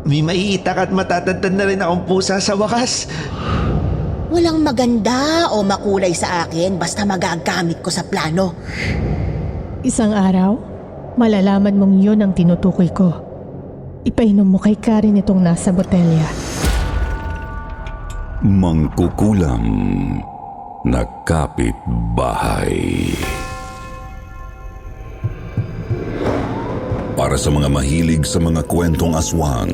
May maiitak at matatagtad na rin akong pusa sa wakas. Walang maganda o makulay sa akin basta magagamit ko sa plano. Isang araw, malalaman mong yun ang tinutukoy ko. Ipainom mo kay Karen itong nasa botelya. Mangkukulam na kapitbahay. Para sa mga mahilig sa mga kwentong aswang,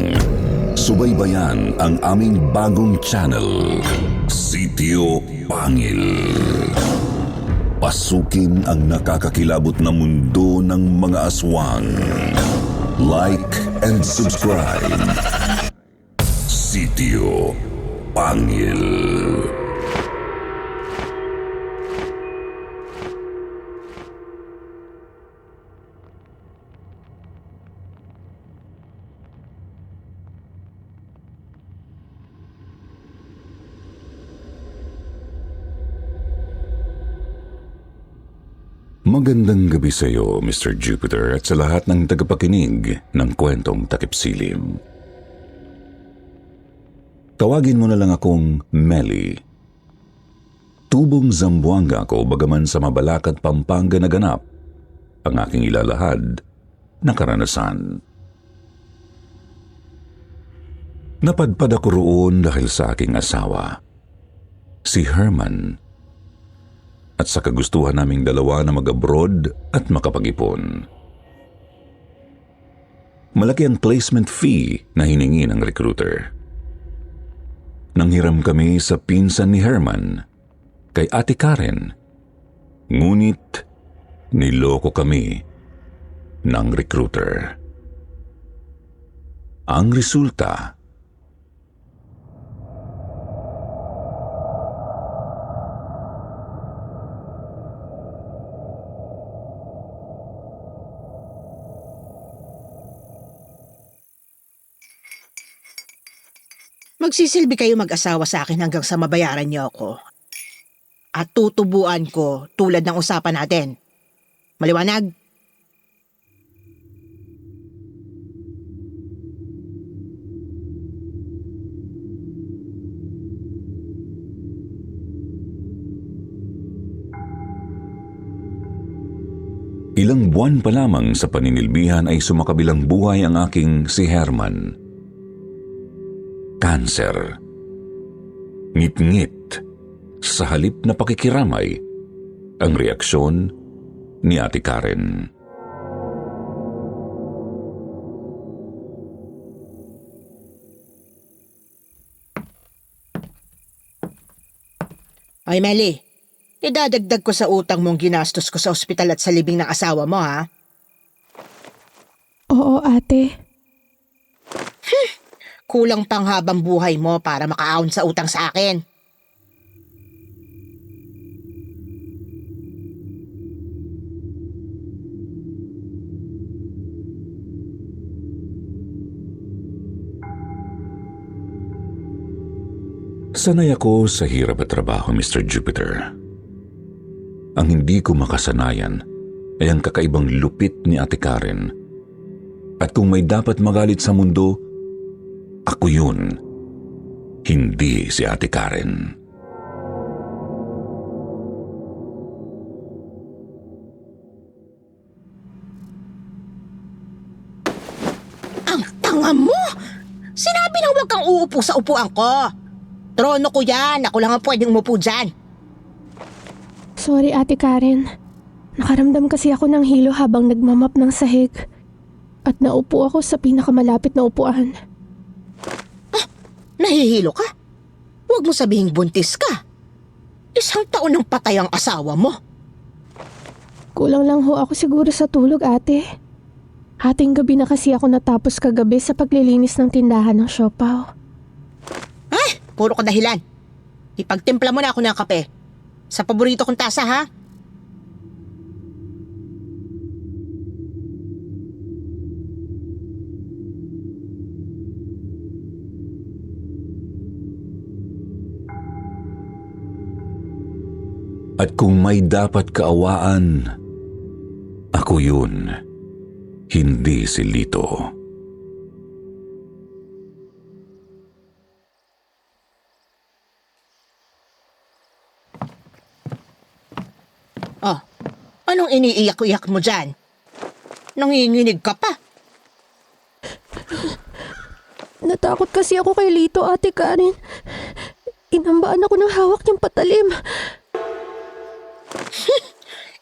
subaybayan ang aming bagong channel, Sitio Pangil. Pasukin ang nakakakilabot na mundo ng mga aswang. Like and subscribe. Sitio Pangil. Magandang gabi sa iyo, Mr. Jupiter, at sa lahat ng tagapakinig ng kwentong takip silim. Tawagin mo na lang akong Melly. Tubong Zamboanga ako bagaman sa Mabalacat, Pampanga naganap ang aking ilalahad na karanasan. Napadpad ako roon dahil sa aking asawa, si Herman, at sa kagustuhan naming dalawa na mag-abroad at makapag-ipon. Malaki ang placement fee na hiningi ng recruiter. Nanghiram kami sa pinsan ni Herman, kay Ate Karen, ngunit niloko kami ng recruiter. Ang resulta, Magsisilbi kayo mag-asawa sa akin hanggang sa mabayaran niyo ako. At tutubuan ko tulad ng usapan natin. Maliwanag? ilang buwan pa lamang sa paninilbihan ay sumakabilang buhay ang aking si Herman. Cancer. Ngit-ngit sa halip na pakikiramay ang reaksyon ni Ate Karen. Ay, Melly, idadagdag ko sa utang mong ginastos ko sa ospital at sa libing ng asawa mo, ha? Oo, ate. Kulang pang habang buhay mo para makaahon sa utang sa akin. Sanay ako sa hirap at trabaho, Mr. Jupiter. Ang hindi ko makasanayan ay ang kakaibang lupit ni Ate Karen. At kung may dapat magalit sa mundo, ako yun, hindi si Ate Karen. Ang tanga mo! Sinabi nang huwag kang uupo sa upuan ko. Trono ko yan. Ako lang ang pwedeng umupo dyan. Sorry, Ate Karen. Nakaramdam kasi ako ng hilo habang nagmamap ng sahig. At naupo ako sa pinakamalapit na upuan. Nahihilo ka? Huwag mo sabihing buntis ka. 1 taon nang patay ang asawa mo. Kulang lang ho ako siguro sa tulog, ate. Hating gabi na kasi ako natapos kagabi sa paglilinis ng tindahan ng siopaw. Ay, puro ka dahilan. Ipagtimpla mo na ako ng kape. Sa paborito kong tasa, ha? At kung may dapat kaawaan, ako yun, hindi si Lito. Anong iniiyak-iyak mo dyan? Nanginginig ka pa. Natakot kasi ako kay Lito, Ate Karen. Inambaan ako ng hawak niyang patalim.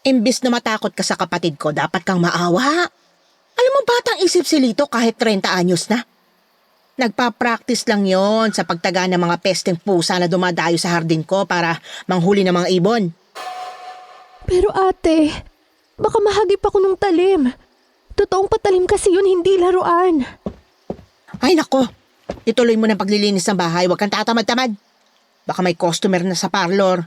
Imbis na matakot ka sa kapatid ko, dapat kang maawa. Alam mo, batang isip si Lito kahit 30 anyos na. Nagpa-practice lang yon sa pagtaga ng mga pesteng pusa na dumadayo sa hardin ko para manghuli ng mga ibon. Pero ate, baka mahagip ako ng talim. Totoong patalim kasi yun, hindi laruan. Ay nako, ituloy mo ng paglilinis ng bahay, huwag kang tatamad-tamad. Baka may customer na sa parlor.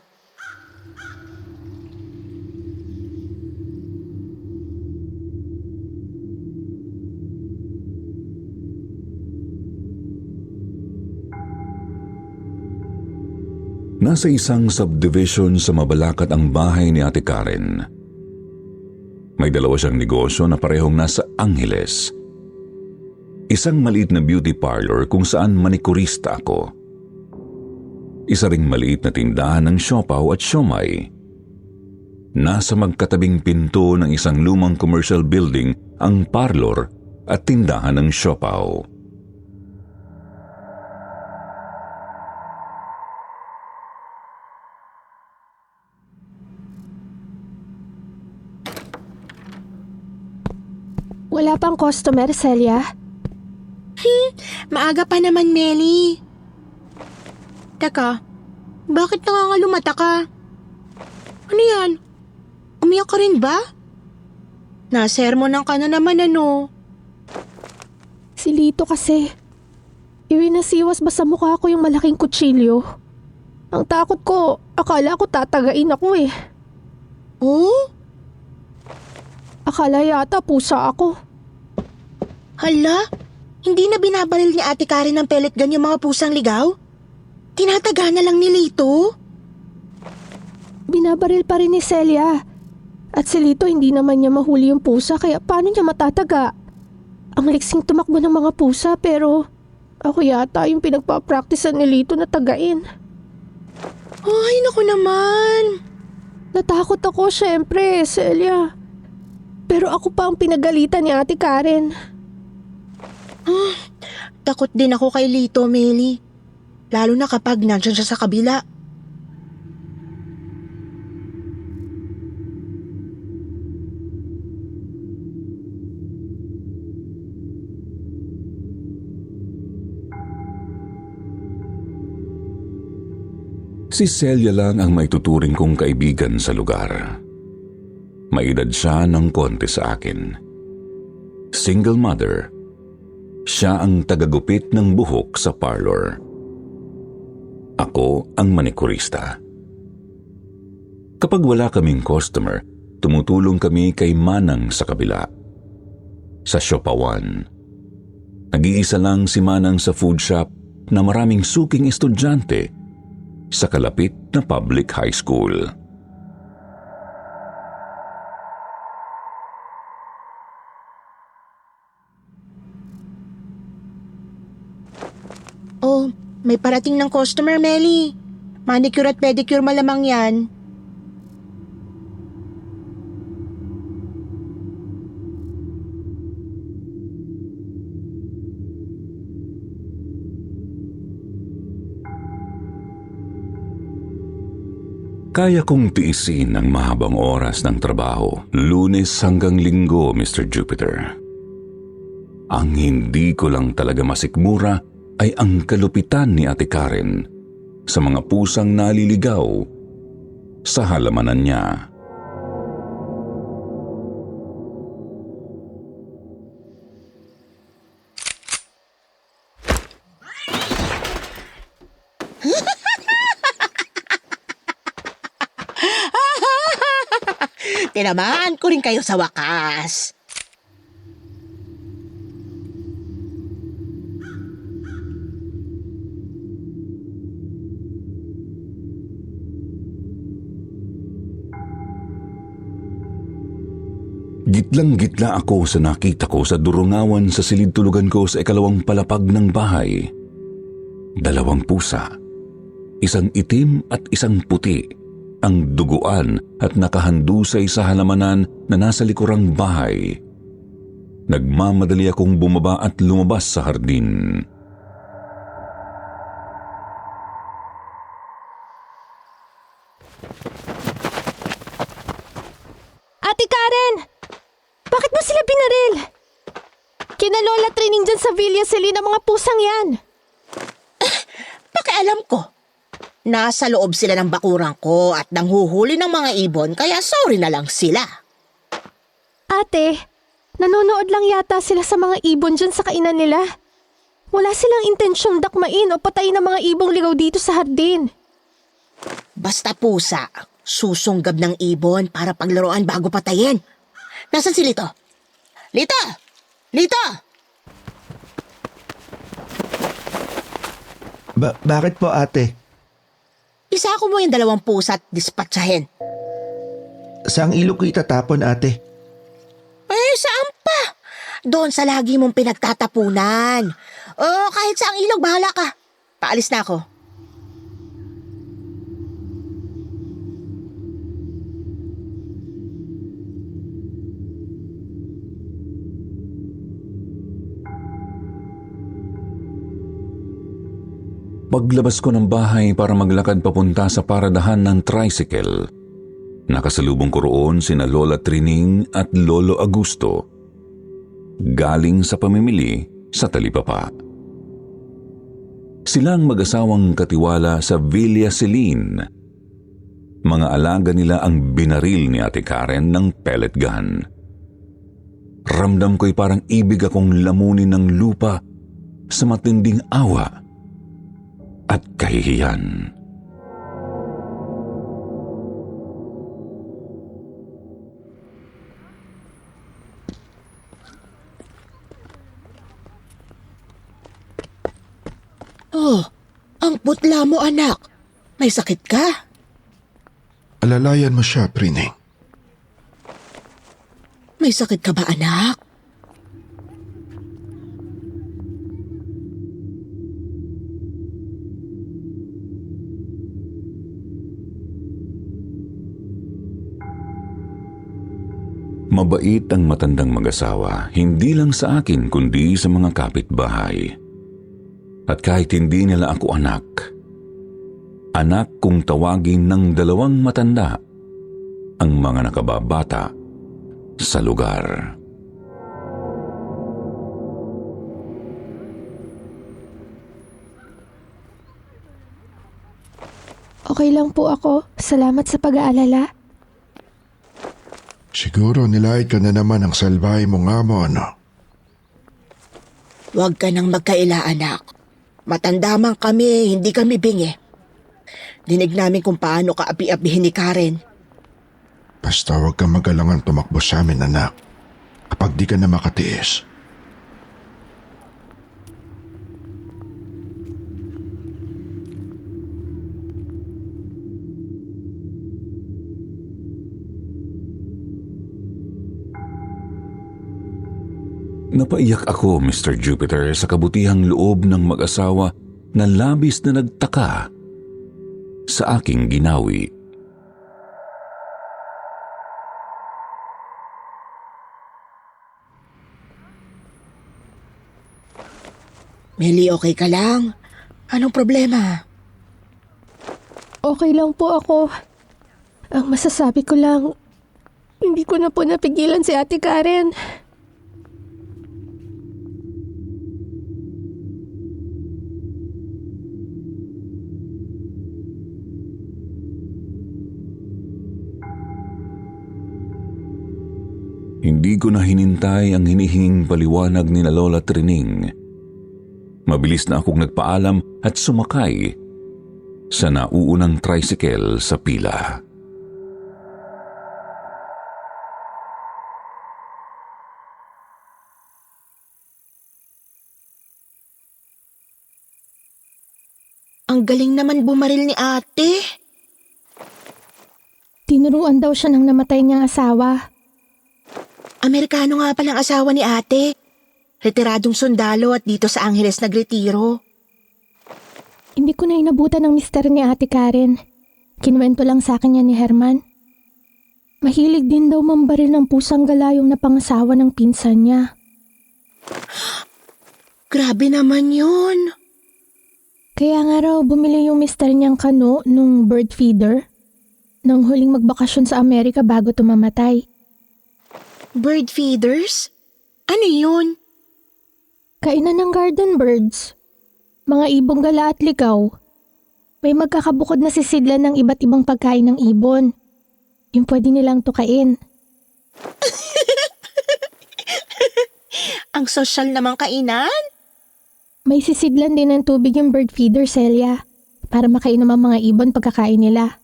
Nasa isang subdivision sa Mabalacat ang bahay ni Ate Karen. May dalawa siyang negosyo na parehong nasa Angeles. Isang maliit na beauty parlor kung saan manikurista ako. Isa ring maliit na tindahan ng siopaw at siomay. Nasa magkatabing pinto ng isang lumang commercial building ang parlor at tindahan ng siopaw. Wala pang customer, Celia? Maaga pa naman, Melly. Teka, bakit nangangalumata ka? Ano yan? Umiyak ka rin ba? Nasermonan ka na naman ano? Si Lito kasi. Iwinasiwas ba sa mukha ko yung malaking kutsilyo? Ang takot ko, akala ko tatagain ako eh. Oh? Akala yata pusa ako. Hala? Hindi na binabaril ni Ate Karen ng pellet gun yung mga pusang ligaw? Tinataga na lang ni Lito? Binabaril pa rin ni Celia. At si Lito hindi naman niya mahuli yung pusa kaya paano niya matataga? Ang liksing tumakbo ng mga pusa pero ako yata yung pinagpa-practicean ni Lito na tagain. Ay, naku naman. Natakot ako syempre, Celia. Pero ako pa ang pinagalitan ni Ate Karen. Takot din ako kay Lito, Melly. Lalo na kapag nandyan siya sa kabila. Si Celia lang ang maituturing kong kaibigan sa lugar. May edad siya ng konti sa akin. Single mother. Siya ang tagagupit ng buhok sa parlor. Ako ang manikurista. Kapag wala kaming customer, tumutulong kami kay Manang sa kabila. Sa siopawan. Nag-iisa lang si Manang sa food shop na maraming suking estudyante sa kalapit na public high school. Oh, may parating ng customer, Melly. Manicure at pedicure malamang yan. Kaya kong tiisin ang mahabang oras ng trabaho, Lunes hanggang Linggo, Mr. Jupiter. Ang hindi ko lang talaga masikmura ay ang kalupitan ni Ate Karen sa mga pusang naliligaw sa halamanan niya. Tinamaan ko rin kayo sa wakas. Gitlang-gitla ako sa nakita ko sa durungawan sa silid tulugan ko sa ikalawang palapag ng bahay. 2 pusa, isang itim at isang puti, ang duguan at nakahandusay sa halamanan na nasa likurang bahay. Nagmamadali akong bumaba at lumabas sa hardin. Ate Karen! Bakit mo sila binaril? Kinalola training dyan sa Villa Celine ang mga pusang yan. Pakialam ko. Nasa loob sila ng bakuran ko at nanghuhuli ng mga ibon kaya sorry na lang sila. Ate, nanonood lang yata sila sa mga ibon dyan sa kainan nila. Wala silang intensyong dakmain o patayin ng mga ibong ligaw dito sa hardin. Basta pusa, susunggab ng ibon para paglaruan bago patayin. Nasaan si Lito? Lito! Lito! Bakit po ate? Isako mo yung 2 pusa at dispatsahin. Saang ilog ko itatapon ate? Saan pa? Doon sa lagi mong pinagtatapunan. Kahit saang ilog, bahala ka. Paalis na ako. Paglabas ko ng bahay para maglakad papunta sa paradahan ng tricycle, nakasalubong ko roon sina Lola Trining at Lolo Augusto, galing sa pamimili sa Talipapa. Silang mag-asawang katiwala sa Villa Celine. Mga alaga nila ang binaril ni Ate Karen ng pellet gun. Ramdam ko'y parang ibig akong lamunin ng lupa sa matinding awa at kahihiyan. Ang putla mo, anak. May sakit ka? Alalayan mo siya, Prining. May sakit ka ba, anak? Mabait ang matandang mag-asawa, hindi lang sa akin kundi sa mga kapitbahay. At kahit hindi nila ako anak kong tawagin ng 2 matanda ang mga nakababata sa lugar. Okay lang po ako. Salamat sa pag-aalala. Siguro nilait ka na naman ng salbahe mong amo, ano? Huwag ka nang magkaila, anak. Matanda man kami, hindi kami bingi. Dinig namin kung paano ka api-apihin ni Karen. Basta huwag kang magalangan tumakbo sa amin, anak. Kapag di ka na makatiis. Napaiyak ako, Mr. Jupiter, sa kabutihang loob ng mag-asawa na labis na nagtaka sa aking ginawi. Millie, okay ka lang? Anong problema? Okay lang po ako. Ang masasabi ko lang, hindi ko na po napigilan si Ate Karen. Hindi ko na hinintay ang hinihinging paliwanag ni Lola Trining. Mabilis na akong nagpaalam at sumakay sa nauunang tricycle sa pila. Ang galing naman bumaril ni ate. Tinuruan daw siya ng namatay niyang asawa. Amerikano nga palang asawa ni ate. Retiradong sundalo at dito sa Angeles nagretiro. Hindi ko na inabutan ng mister ni Ate Karen. Kinuwento lang sa akin yan ni Herman. Mahilig din daw mambaril ng pusang galayong na pangasawa ng pinsan niya. Grabe naman yun. Kaya nga raw bumili yung mister niyang kano nung bird feeder nung huling magbakasyon sa Amerika bago tumamatay. Bird feeders? Ano yun? Kainan ng garden birds. Mga ibong gala at ligaw. May magkakabukod na sisidlan ng iba't ibang pagkain ng ibon. Yung pwede nilang tukain. Ang sosyal namang kainan? May sisidlan din ng tubig yung bird feeder, Celia, para makainom ang mga ibon pagkakain nila.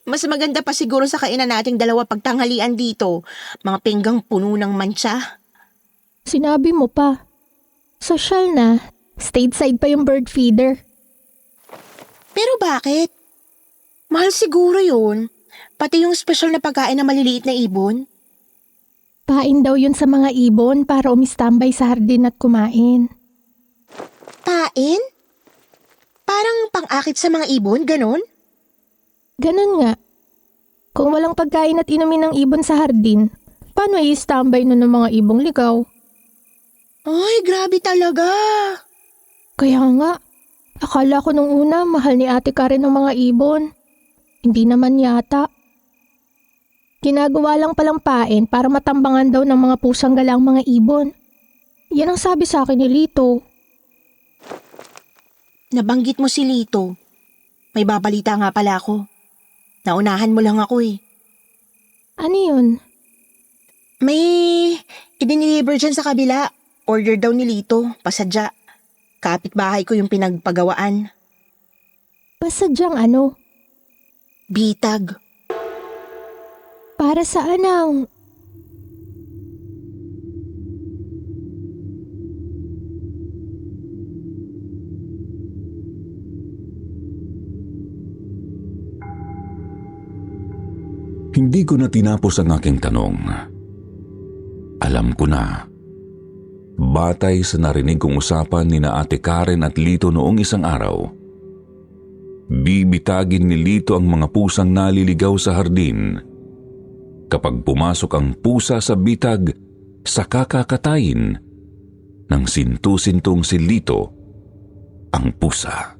Mas maganda pa siguro sa kainan nating dalawa pagtanghalian dito. Mga pinggang puno ng mancha. Sinabi mo pa. Sosyal na. Stateside pa yung bird feeder. Pero bakit? Mahal siguro yun. Pati yung special na pagkain na maliliit na ibon. Pain daw yun sa mga ibon para umistambay sa hardin at kumain. Pain? Parang pang-akit sa mga ibon, ganon? Ganun nga. Kung walang pagkain at inumin ng ibon sa hardin, paano i-istambay nun ng mga ibong ligaw? Ay, grabe talaga. Kaya nga, akala ko nung una mahal ni Ate Karen ng mga ibon. Hindi naman yata. Ginagawa lang palang pain para matambangan daw ng mga pusang galang mga ibon. Yan ang sabi sa akin ni Lito. Nabanggit mo si Lito. May babalita nga pala ako. Naunahan mo lang ako eh. Ano yun? May idiniliver dyan sa kabila. Order daw ni Lito, pasadya. Kapitbahay ko yung pinagpagawaan. Pasadyang ano? Bitag. Para saan ang... Hindi ko na tinapos ang aking tanong. Alam ko na. Batay sa narinig kong usapan ni na Ate Karen at Lito noong isang araw, bibitagin ni Lito ang mga pusang naliligaw sa hardin. Kapag pumasok ang pusa sa bitag, saka kakatayin ng sintu-sintong si Lito ang pusa.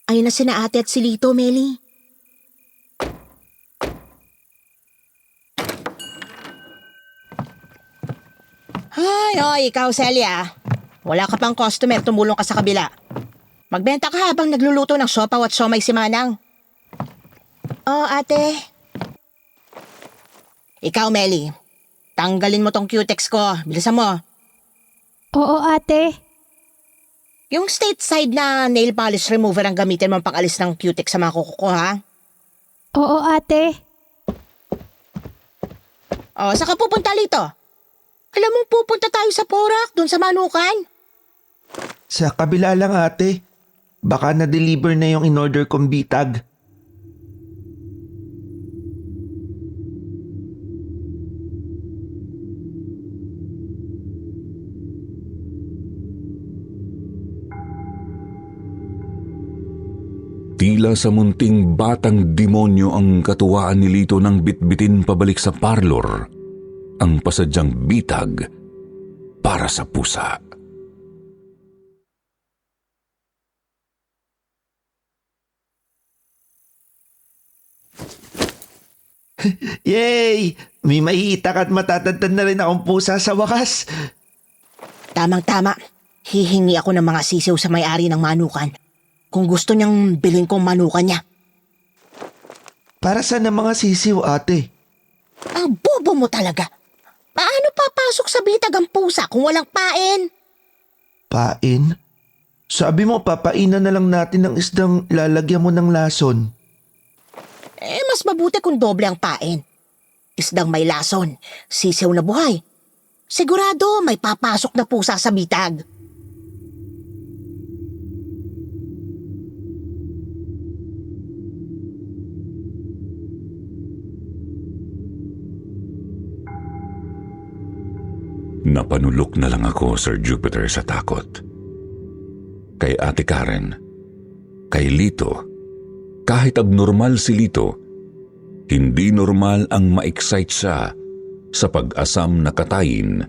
Ayun na sina ate at si Lito, Meli. Ay, ikaw, Celia. Wala ka pang customer, tumulong ka sa kabila. Magbenta ka habang nagluluto ng siopaw at siomay si Manang. Oh, ate. Ikaw, Meli. Tanggalin mo tong cutex ko. Bilisan mo. Oo, ate. Yung stateside na nail polish remover ang gamitin mong pang-alis ng cutex sa mga kuko ko, ha? Oo, ate. Oh, saan ka pupunta, Lito? Alam mo, pupunta tayo sa Porac, dun sa Manukan. Sa kabila lang ate. Baka na-deliver na yung in-order kong bitag. Tila sa munting batang demonyo ang katuwaan ni Lito nang bitbitin pabalik sa parlor ang pasadyang bitag para sa pusa. Yay! May mahihitak at matatagtad na rin akong pusa sa wakas. Tamang-tama. Hihingi ako ng mga sisiw sa may-ari ng Manukan. Kung gusto niyang bilhin kong Manukan niya. Para saan ang mga sisiw ate? Ang bobo mo talaga. Paano papasok sa bitag ang pusa kung walang pain? Pain? Sabi mo papainan na lang natin ng isdang lalagyan mo ng lason. Mas mabuti kung doble ang pain. Isdang may lason, sisiw na buhay. Sigurado may papasok na pusa sa bitag. Napanulok na lang ako, Sir Jupiter, sa takot. Kay Ate Karen, kay Lito, kahit abnormal si Lito, hindi normal ang ma-excite siya sa pag-asam na katayin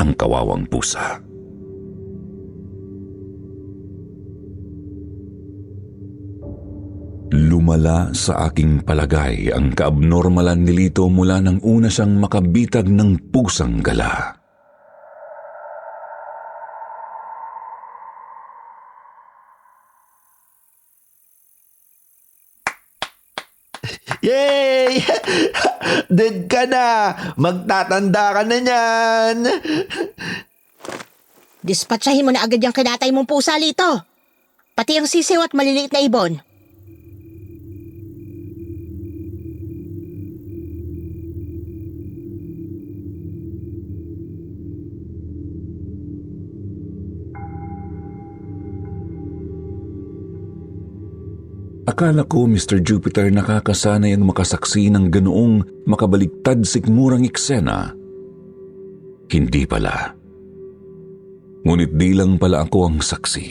ang kawawang pusa. Lumala sa aking palagay ang kaabnormalan ni Lito mula nang una siyang makabitag ng pusang gala. Yay! Dead ka na! Magtatanda ka na niyan! Dispatchahin mo na agad yung kinatay mong pusa, Lito. Pati ang sisiw at maliliit na ibon. Akala ko, Mr. Jupiter, nakakasanay ang makasaksi ng ganoong makabaligtad sikmurang eksena. Hindi pala. Ngunit di lang pala ako ang saksi.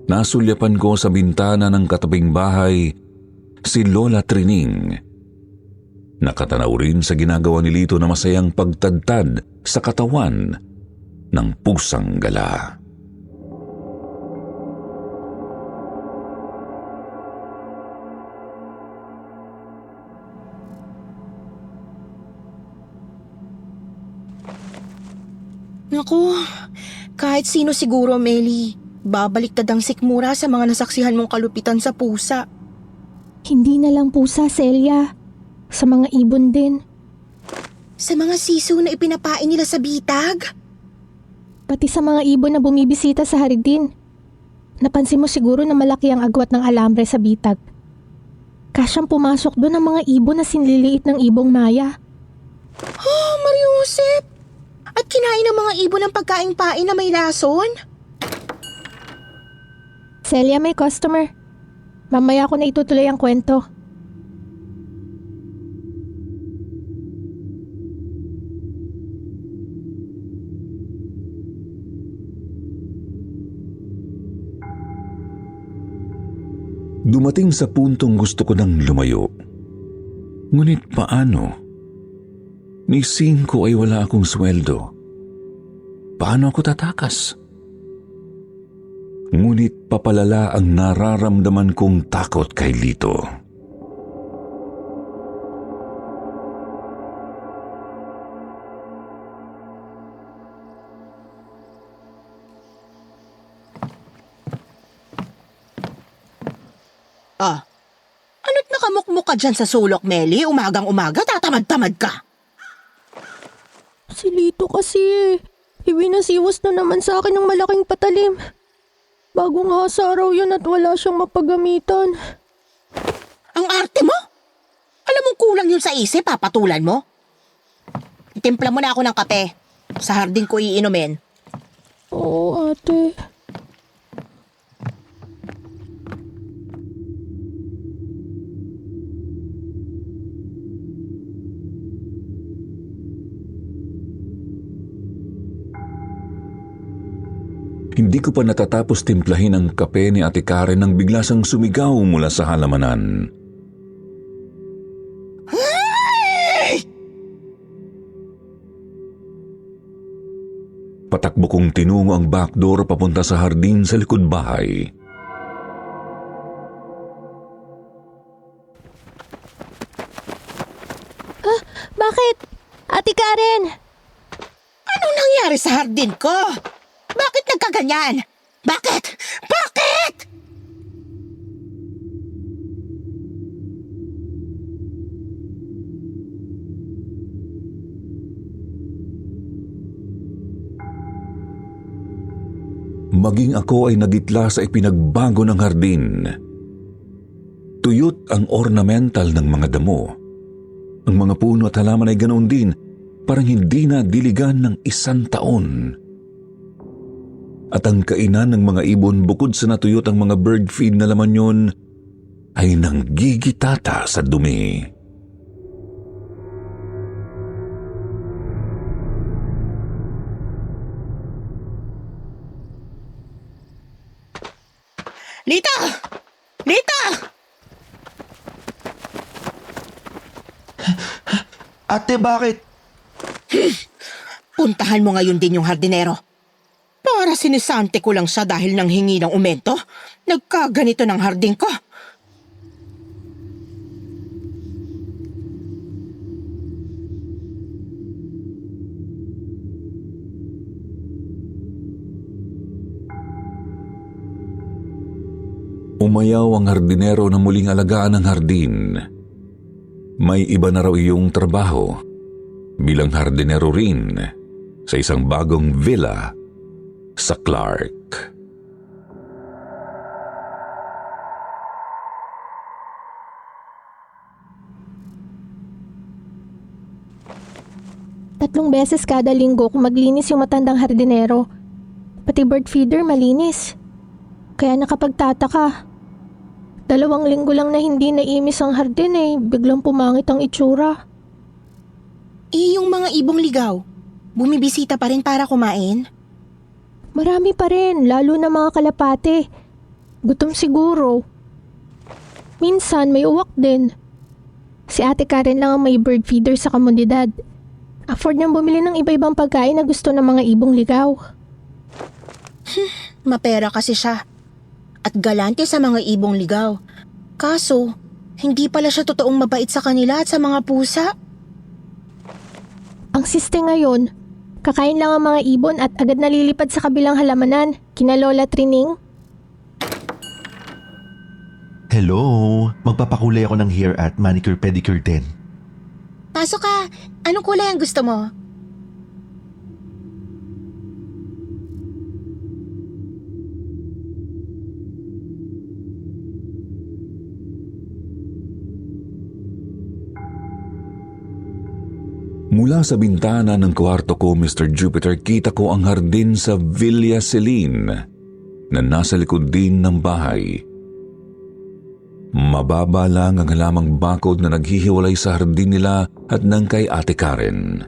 Nasulyapan ko sa bintana ng katabing bahay si Lola Trining. Nakatanaw rin sa ginagawa ni Lito na masayang pagtadtad sa katawan ng pusang gala. Naku, kahit sino siguro, Meli, babaliktad ang sikmura sa mga nasaksihan mong kalupitan sa pusa. Hindi na lang pusa, Celia. Sa mga ibon din. Sa mga siso na ipinapain nila sa bitag? Pati sa mga ibon na bumibisita sa hardin. Napansin mo siguro na malaki ang agwat ng alambre sa bitag. Kasyang pumasok doon ang mga ibon na sinliliit ng ibong Maya. Oh, Mariusep! At kinain ng mga ibon ng pagkaing-pain na may lason? Celia, may customer. Mamaya ko na itutuloy ang kwento. Dumating sa puntong gusto ko nang lumayo. Ngunit paano? Ni 5 ay wala akong sweldo. Paano ako tatakas? Ngunit papalala ang nararamdaman kong takot kay Lito. Ano't nakamukmuk ka dyan sa sulok, Meli? Umagang-umaga, tatamad-tamad ka. Si Lito kasi ibinasiwas na naman sa akin ng malaking patalim. Bago nga sa araw yun at wala siyang mapagamitan. Ang arte mo? Alam mong kulang yun sa isip, papatulan mo? Itimpla mo na ako ng kape. Sa hardin ko iinumin. Oo, ate. Hindi ko pa natatapos timplahin ang kape ni Ate Karen nang bigla siyang sumigaw mula sa halamanan. Patakbo kong tinungo ang backdoor papunta sa hardin sa likod bahay. Bakit? Ate Karen! Anong nangyari sa hardin ko? Bakit nagkaganyan? Bakit? Bakit? Maging ako ay nagitla sa ipinagbago ng hardin. Tuyot ang ornamental ng mga damo. Ang mga puno at halaman ay ganoon din, parang hindi na diligan ng 1 taon. At ang kainan ng mga ibon bukod sa natuyot ang mga bird feed na laman yun, ay nanggigitata sa dumi. Lita! Lita! Ate, bakit? Puntahan mo ngayon din yung hardinero. Para sinisante ko lang siya dahil nang hingi ng umento. Nagkaganito ng hardin ko. Umayaw ang hardinero na muling alagaan ng hardin. May iba na raw iyong trabaho bilang hardinero rin sa isang bagong villa sa Clark. Tatlong beses kada linggo kung maglinis yung matandang hardinero. Pati bird feeder malinis. Kaya nakapagtataka. 2 linggo lang na hindi naimis ang hardin biglang pumangit ang itsura. Yung mga ibong ligaw, bumibisita pa rin para kumain? Marami pa rin, lalo na mga kalapate. Gutom siguro. Minsan may uwak din. Si Ate Karen lang ang may bird feeder sa komunidad. Afford niyang bumili ng iba-ibang pagkain na gusto ng mga ibong ligaw. Mapera kasi siya. At galante sa mga ibong ligaw. Kaso, hindi pala siya totoong mabait sa kanila at sa mga pusa. Ang siste ngayon, kakain lang ang mga ibon at agad nalilipad sa kabilang halamanan, kina Lola Trining. Hello, magpapakulay ako ng hair at manicure pedicure din. Pasok ka. Anong kulay ang gusto mo? Mula sa bintana ng kwarto ko, Mr. Jupiter, kita ko ang hardin sa Villa Celine na nasa likod din ng bahay. Mababa lang ang halamang bakod na naghihiwalay sa hardin nila at ng kay Ate Karen.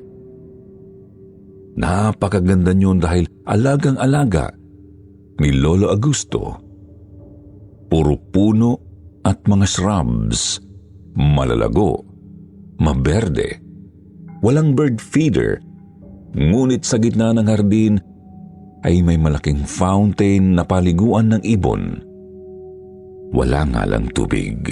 Napakaganda niyon dahil alagang-alaga ni Lolo Augusto. Puro puno at mga shrubs, malalago, maberde. Walang bird feeder, ngunit sa gitna ng hardin ay may malaking fountain na paliguan ng ibon. Wala nga lang tubig.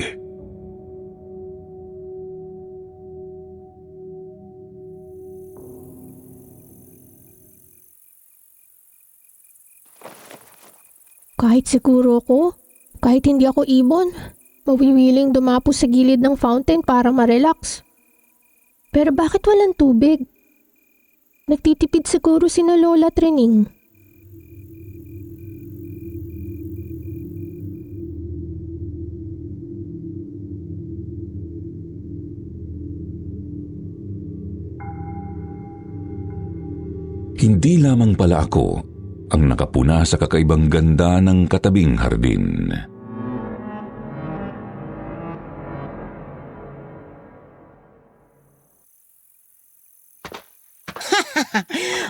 Kahit siguro ko, kahit hindi ako ibon, mawiwiling dumapo sa gilid ng fountain para ma-relax. Pero bakit walang tubig? Nagtitipid siguro sina Lola Trining. Hindi lamang pala ako ang nakapuna sa kakaibang ganda ng katabing hardin.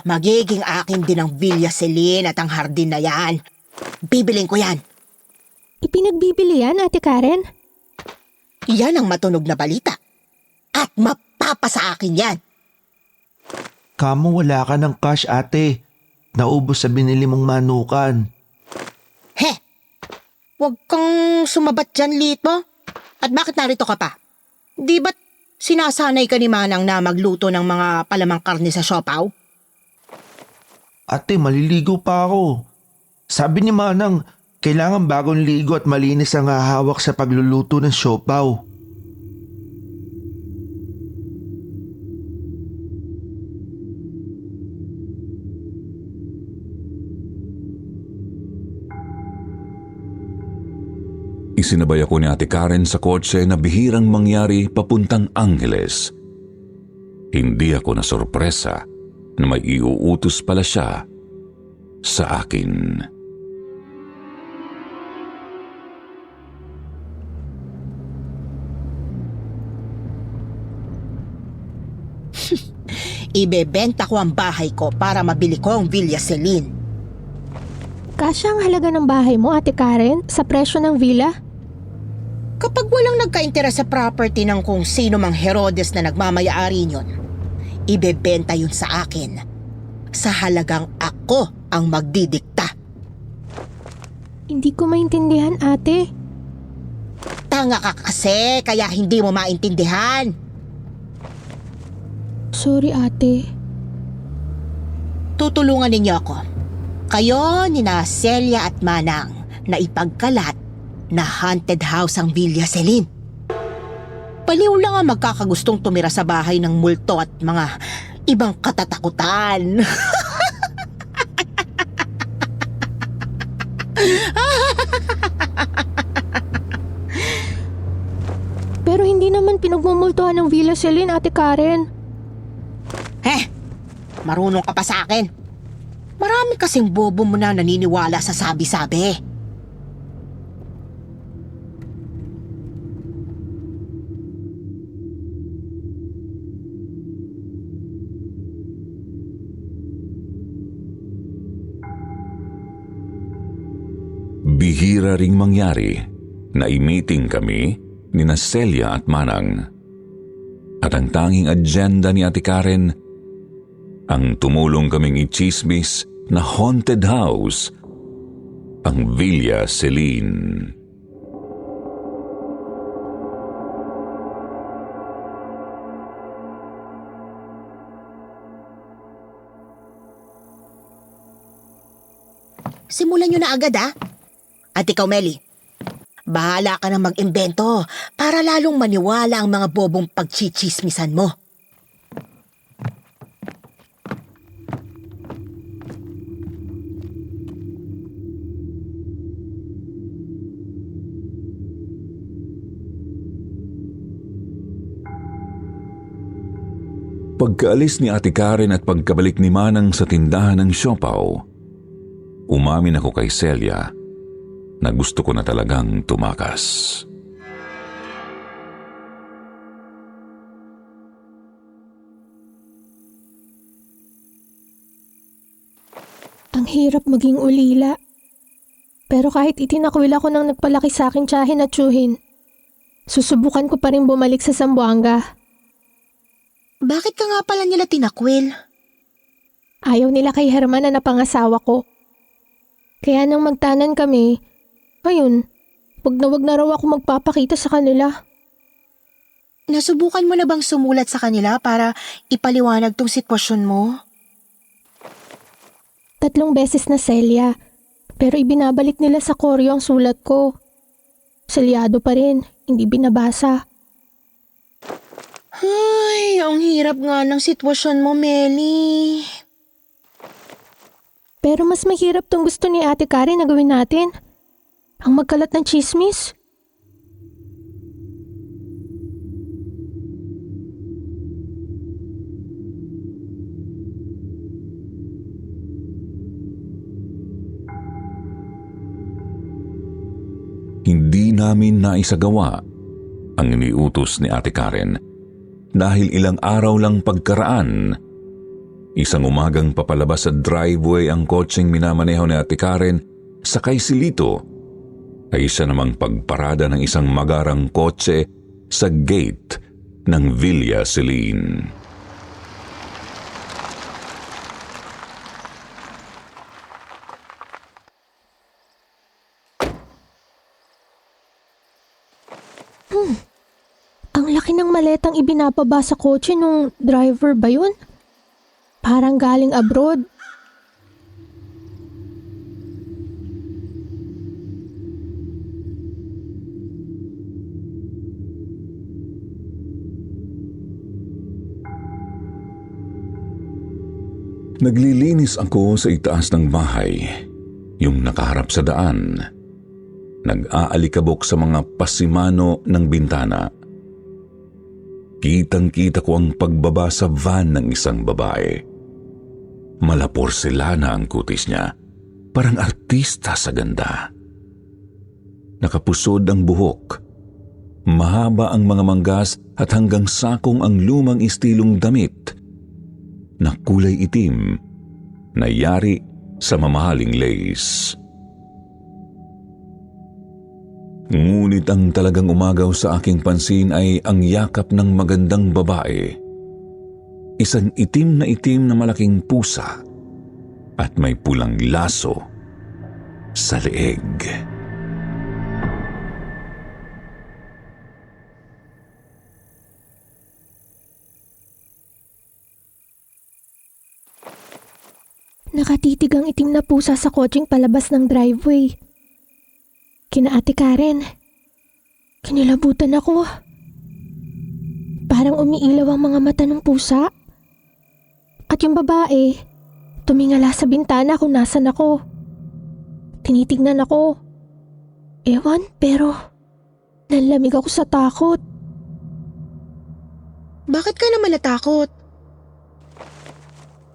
Magiging akin din ang Villa Celine at ang hardin na yan. Bibiling ko yan. Ipinagbibili yan, Ate Karen? Yan ang matunog na balita. At mapapasa akin yan. Kamo wala ka ng cash, ate. Naubos sa binili mong manukan. He! Huwag kang sumabat dyan, Lito. At bakit narito ka pa? Di ba't sinasanay ka ni Manang na magluto ng mga palamang karne sa siopaw? Ate, maliligo pa ako. Sabi ni Manang, kailangan bagong ligo at malinis ang hahawak sa pagluluto ng siopaw. Isinabay ako ni Ate Karen sa kotse na bihirang mangyari papuntang Angeles. Hindi ako nasorpresa na may iuutos pala siya sa akin. Ibebenta ko ang bahay ko para mabili ko ang Villa Celine. Kasya ang halaga ng bahay mo, Ate Karen, sa presyo ng villa? Kapag walang nagka-interes sa property ng kung sino mang Herodes na nagmamayari niyon, ibebenta yun sa akin sa halagang ako ang magdidikta. Hindi ko maintindihan, ate. Tanga ka kasi kaya hindi mo maintindihan. Sorry, ate. Tutulungan ninyo ako. Kayo ni na Celia at Manang na ipagkalat na haunted house ang Villa Celine. Baliw lang ang magkakagustong tumira sa bahay ng multo at mga ibang katatakutan. Pero hindi naman pinagmumultuhan ng Villa Celine, Ate Karen. Marunong ka pa sa akin. Marami kasing bobo mo na naniniwala sa sabi-sabi. Bihira ring mangyari na i-meeting kami ni na Celia at Manang. At ang tanging agenda ni Ate Karen, ang tumulong kaming i-chismis na haunted house, ang Villa Celine. Simulan nyo na agad At ikaw, Meli, bahala ka na mag-imbento para lalong maniwala ang mga bobong pagchichismisan mo. Pagkaalis ni Ate Karen at pagkabalik ni Manang sa tindahan ng siopaw, umamin ako kay Celia na gusto ko na talagang tumakas. Ang hirap maging ulila. Pero kahit itinakwil ako ng nagpalaki sa akin tiyahin at tiyuhin, susubukan ko pa rin bumalik sa Zamboanga. Bakit ka nga pala nila tinakwil? Ayaw nila kay Herman na napangasawa ko. Kaya nang magtanan kami, ayun, wag na raw ako magpapakita sa kanila. Nasubukan mo na bang sumulat sa kanila para ipaliwanag tong sitwasyon mo? 3 beses na, Celia, pero ibinabalik nila sa koryo ang sulat ko. Selyado pa rin, hindi binabasa. Ay, ang hirap nga ng sitwasyon mo, Meli. Pero mas mahirap tong gusto ni Ate Karen na gawin natin. Ang magkalat ng chismis. Hindi namin naisagawa ang iniutos ni Ate Karen dahil ilang araw lang pagkaraan, isang umagang papalabas sa driveway ang kotseng minamaneho ni Ate Karen, sakay si Lito, ay isa namang pagparada ng isang magarang kotse sa gate ng Villa Celine. Ang laki ng maletang ibinababa sa kotse nung driver ba yun? Parang galing abroad. Naglilinis ako sa itaas ng bahay, yung nakaharap sa daan. Nag-aalikabok sa mga pasimano ng bintana. Kitang-kita ko ang pagbaba sa van ng isang babae. Malaporselana ang kutis niya, parang artista sa ganda. Nakapusod ang buhok, mahaba ang mga manggas at hanggang sakong ang lumang istilong damit na kulay itim na yari sa mamahaling lace. Ngunit ang talagang umagaw sa aking pansin ay ang yakap ng magandang babae. Isang itim na malaking pusa at may pulang laso sa leeg. Nakatitig ang itim na pusa sa kotseng palabas ng driveway. Kina Ate Karen. Kinilabutan ako. Parang umiilaw ang mga mata ng pusa. At yung babae, tumingala sa bintana kung nasan ako. Tinitignan ako. Ewan, pero nanlamig ako sa takot. Bakit ka naman natakot?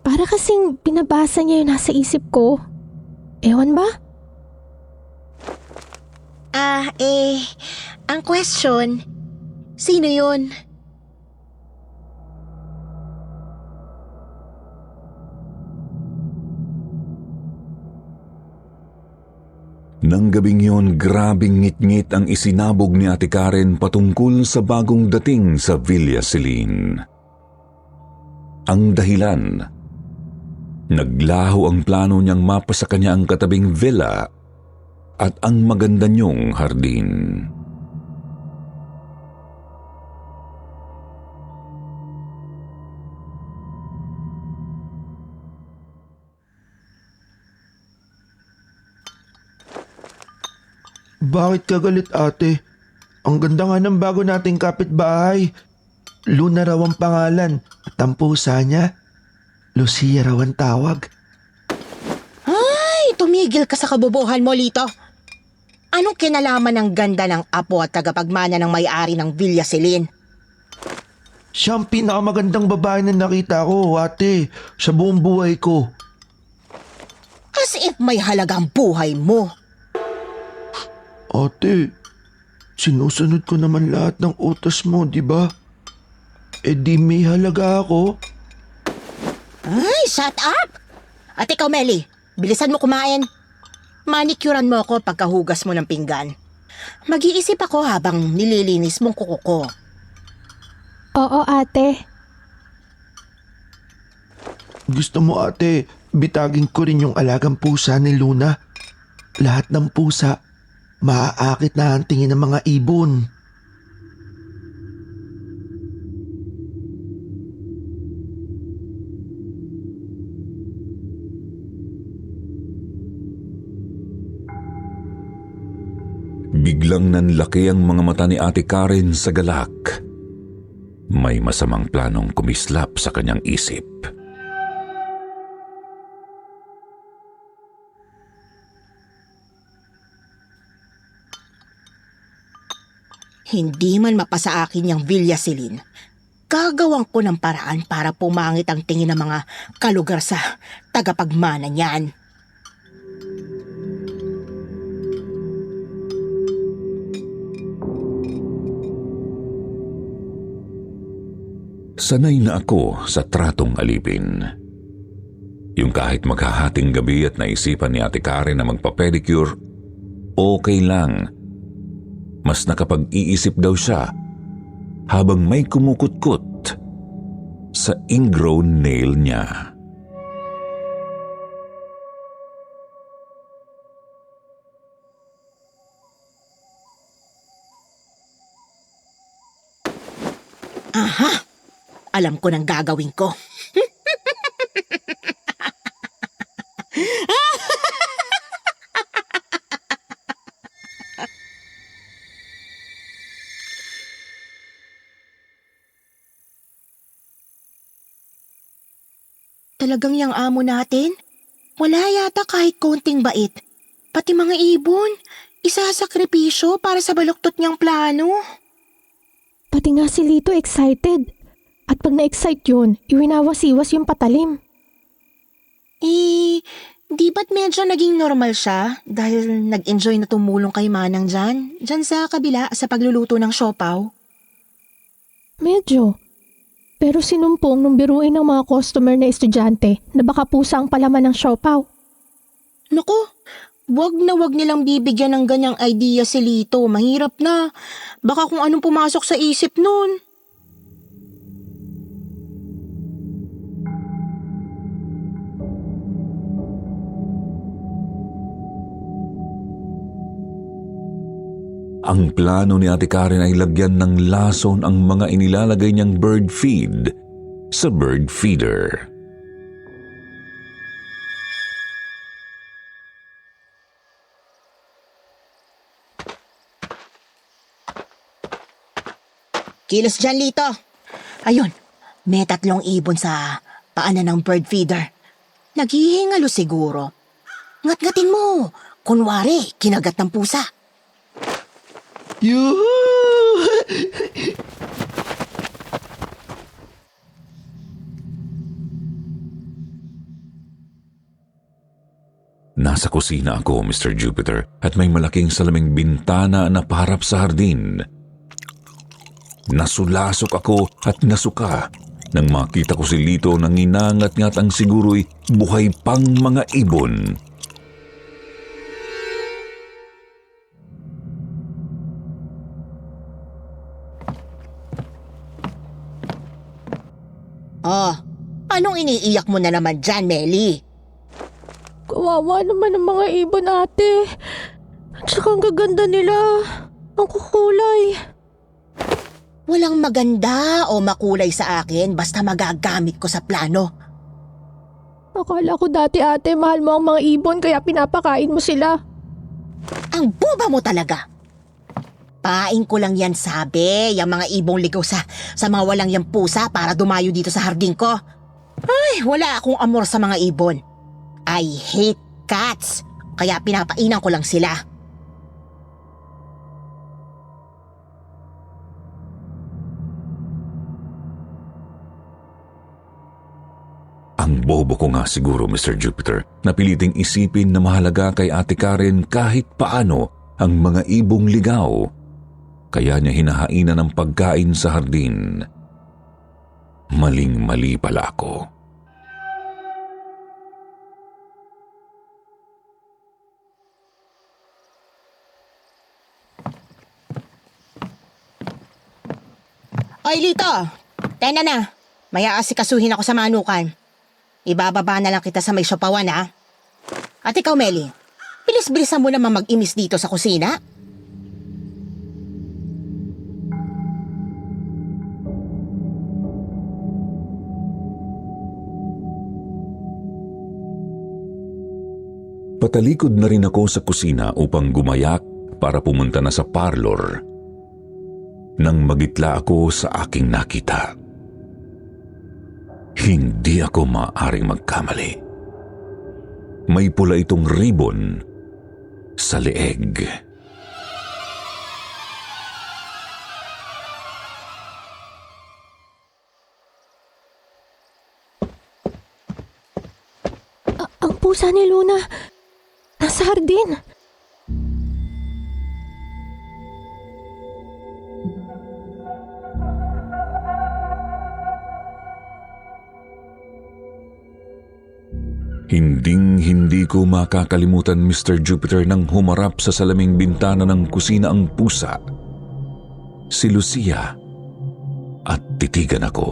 Para kasing binabasa niya yung nasa isip ko. Ewan ba? Ang question, sino yun? Nang gabing yon, grabing ngit-ngit ang isinabog ni Ate Karen patungkol sa bagong dating sa Villa Celine. Ang dahilan, naglaho ang plano niyang mapa sa kanya ang katabing villa at ang maganda niyong hardin. Bakit ka galit, ate? Ang ganda nga ng bago nating kapitbahay. Luna raw ang pangalan at ang pusa niya, Lucia raw ang tawag. Ay, tumigil ka sa kabobohan mo, Lito. Anong kinalaman ng ganda ng apo at tagapagmana ng may-ari ng Villa Celine? Siya ang pinakamagandang babae na nakita ko, ate, sa buong buhay ko. As if may halagang buhay mo. Ate, sinusunod ko naman lahat ng utos mo, di ba? Eh di may halaga ako. Ay, shut up! At ikaw, Melly, bilisan mo kumain. Manicurean mo ako pagkahugas mo ng pinggan. Mag-iisip ako habang nililinis mong kuko ko. Oo, ate. Gusto mo, ate, bitagin ko rin yung alagang pusa ni Luna. Lahat ng pusa, maaakit na ang tingin ng mga ibon. Biglang nanlaki ang mga mata ni Ate Karen sa galak. May masamang planong kumislap sa kanyang isip. Hindi man mapasa akin yung Villa Celine. Gagawang ko ng paraan para pumangit ang tingin ng mga kalugar sa tagapagmana niyan. Sanay na ako sa tratong alipin. Yung kahit maghahating gabi at naisipan ni Ate Karen na magpa-pedicure, okay lang. Mas nakapag-iisip daw siya habang may kumukutkot sa ingrown nail niya. Aha! Alam ko nang gagawin ko. Talagang yang amo natin? Wala yata kahit konting bait. Pati mga ibon, isasakripisyo para sa baluktot niyang plano. Pati nga si Lito excited. At pag na-excite yun, iwinawas-iwas yung patalim. Di ba't medyo naging normal siya dahil nag-enjoy na tumulong kay Manang dyan? Dyan sa kabila sa pagluluto ng siopaw? Medyo. Pero sinumpong nung biruin ng mga customer na estudyante na baka pusa ang palaman ng siopaw. Naku, Wag na wag nilang bibigyan ng ganyang idea si Lito. Mahirap na. Baka kung anong pumasok sa isip nun. Ang plano ni Ate Karen ay lagyan ng lason ang mga inilalagay niyang bird feed sa bird feeder. Kilos dyan, Lito. Ayun, may 3 ibon sa paanan ng bird feeder. Naghihingalo siguro. Ngat-ngatin mo. Kunwari, kinagat ng pusa. Yuhu! Nasa kusina ako, Mr. Jupiter, at may malaking salaming bintana na paharap sa hardin. Nasulasok ako at nasuka nang makita ko si Lito nang inangat-ngat ang siguro'y buhay pang mga ibon. Oh, anong iniiyak mo na naman dyan, Melly? Kawawa naman ang mga ibon, ate. At saka ang gaganda nila. Ang kukulay. Walang maganda o makulay sa akin basta magagamit ko sa plano. Akala ko dati, ate, mahal mo ang mga ibon kaya pinapakain mo sila. Ang buba mo talaga. Pain ko lang yan sabi, yung mga ibong ligaw sa mga walang yang pusa para dumayo dito sa hardin ko. Ay, wala akong amor sa mga ibon. I hate cats, kaya pinapainan ko lang sila. Ang bobo ko nga siguro, Mr. Jupiter, napiliting isipin na mahalaga kay Ate Karen kahit paano ang mga ibong ligaw. Kaya niya hinahainan ng pagkain sa hardin. Maling-mali pala ako. Oy, Lito! Tena na, may aasikasuhin ako sa manukan. Ibababa na lang kita sa may sopawan, ha? At ikaw, Melly, bilis-bilisan mo naman mag-imis dito sa kusina. Patalikod na rin ako sa kusina upang gumayak para pumunta na sa parlor. Nang magitla ako sa aking nakita. Hindi ako maaaring magkamali. May pula itong ribbon sa leeg. Ang pusa ni Luna. Nasa hardin. Hinding-hindi ko makakalimutan, Mr. Jupiter, nang humarap sa salaming bintana ng kusina ang pusa. Si Lucia. At titigan ako.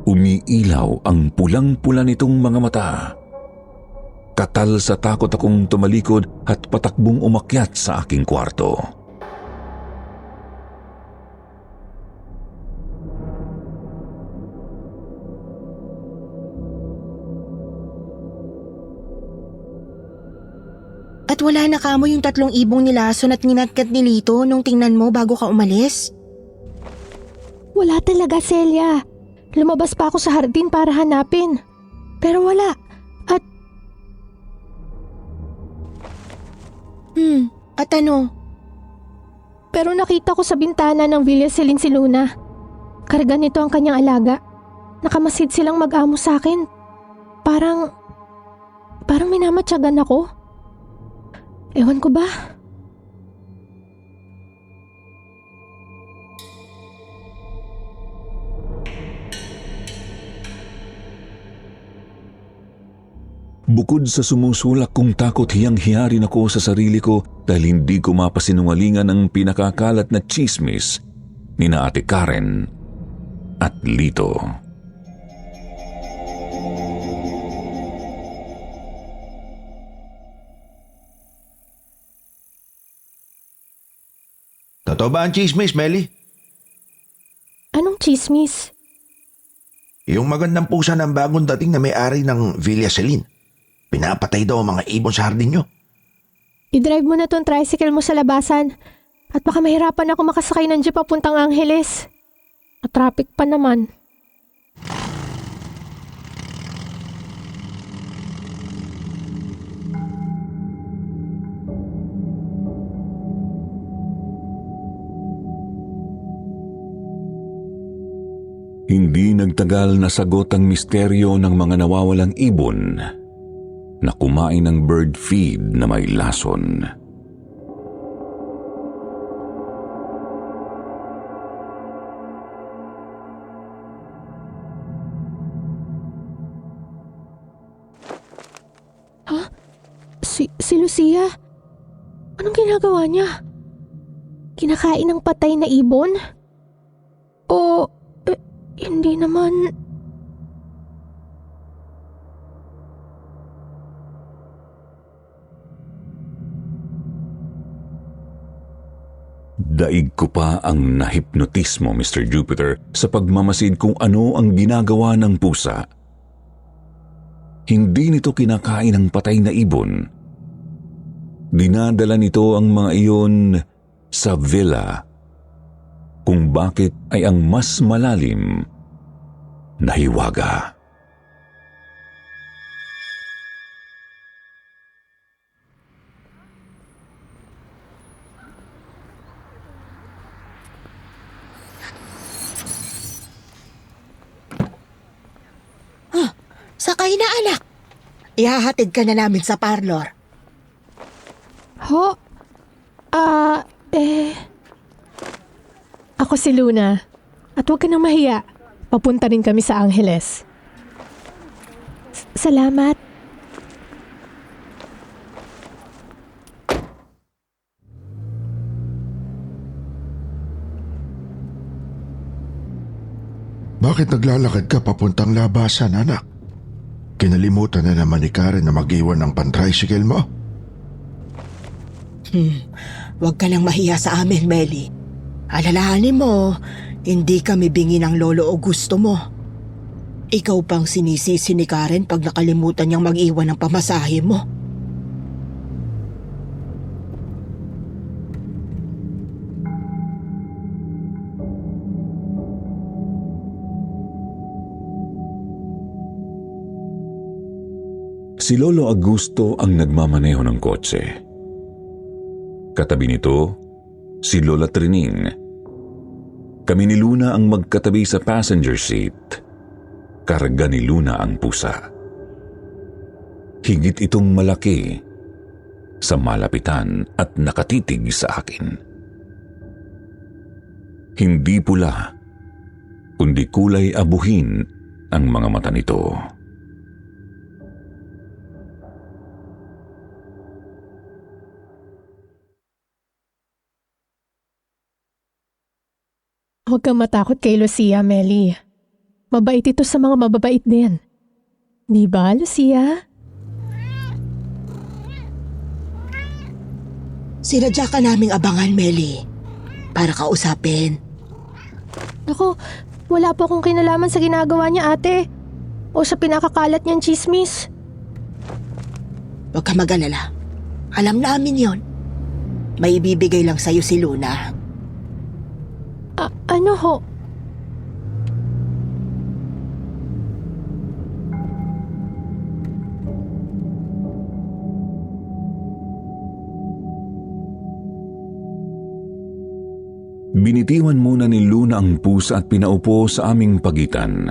Umiilaw ang pulang-pula nitong mga mata. Katal sa takot akong tumalikod at patakbong umakyat sa aking kwarto. At wala na kamo yung 3 ibong nilason at ninatkat ni Lito nung tingnan mo bago ka umalis? Wala talaga, Celia. Lumabas pa ako sa hardin para hanapin. Pero wala. At At ano? pero nakita ko sa bintana ng Villa Celine si Luna. Karga nito ang kanyang alaga. Nakamasid silang mag-amo sa akin. Parang minamatyagan ako. Ewan ko ba? Bukod sa sumusulak kong takot, hiyang-hiya rin ako sa sarili ko dahil hindi ko mapasinungalingan ang pinakakalat na tsismis ni na Ate Karen at Lito. Totoo ba ang chismis, Melly? Anong chismis? Yung magandang pusa ng bagong dating na may-ari ng Villa Celine. Pinapatay daw ang mga ibon sa hardin nyo. I-drive mo na tong tricycle mo sa labasan. At baka mahirapan ako makasakay ng jeep papuntang Angeles. Traffic pa naman. Hindi nagtagal na sagot ang misteryo ng mga nawawalang ibon na kumain ng bird feed na may lason. Si Lucia? Anong ginagawa niya? Kinakain ng patay na ibon? O, hindi naman... Daig ko pa ang nahipnotismo, Mr. Jupiter, sa pagmamasid kung ano ang ginagawa ng pusa. Hindi nito kinakain ang patay na ibon. Dinadala nito ang mga iyon sa villa, kung bakit ay ang mas malalim na hiwaga. Sakay na, anak. Ihahatid ka na namin sa parlor. Ho? Ako si Luna. At huwag ka nang mahiya. Papunta rin kami sa Angeles. Salamat. Bakit naglalakad ka papuntang labasan, anak? Kinalimutan na naman ni Karen na mag-iwan ng pan-tricycle mo? Huwag ka nang mahiya sa amin, Melly. Alalahanin mo, hindi kami bingi ng lolo o gusto mo. Ikaw pang sinisisi ni Karen pag nakalimutan niyang mag-iwan ng pamasahe mo. Si Lolo Augusto ang nagmamaneho ng kotse. Katabi nito, si Lola Trining. Kami ni Luna ang magkatabi sa passenger seat. Karga ni Luna ang pusa. Higit itong malaki sa malapitan at nakatitig sa akin. Hindi pula, kundi kulay abuhin ang mga mata nito. Huwag kang matakot kay Lucia, Melly. Mabait ito sa mga mababait din. Di ba, Lucia? Sinadya ka naming abangan, Melly. Para kausapin. Ako, wala po akong kinalaman sa ginagawa niya, ate. O sa pinakakalat niyang chismis. Huwag ka mag-alala. Alam namin yon. May ibibigay lang sa'yo si Luna. Ano ho? Binitiwan muna ni Luna ang pusa at pinaupo sa aming pagitan.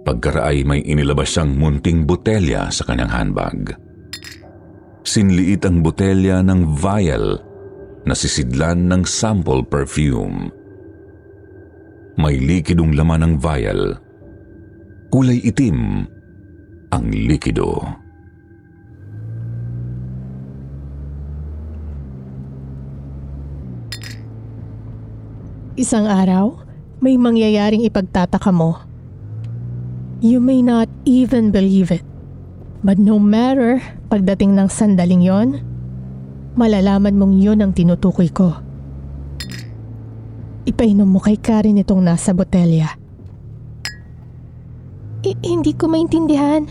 Pagkaraay may inilabas siyang munting botelya sa kanyang handbag. Sinliit ang botelya ng vial na sisidlan ng sample perfume. May likidong laman ng vial, kulay itim ang likido. Isang araw, may mangyayaring ipagtataka mo. You may not even believe it. But no matter, pagdating ng sandaling yon, malalaman mong yun ang tinutukoy ko. Ipainom mo kay Karen itong nasa botelya. Hindi ko maintindihan.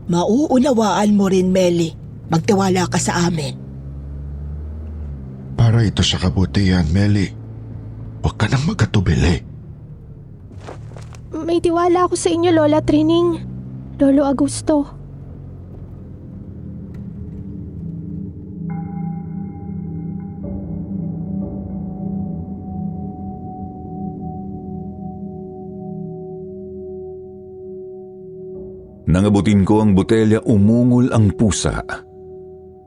Mauunawaan mo rin, Melly. Magtiwala ka sa amin. Para ito sa kabutihan, Melly. Huwag ka nang magkatubili. May tiwala ako sa inyo, Lola Trining. Lolo Augusto. Nangabutin ko ang botelya, umungol ang pusa.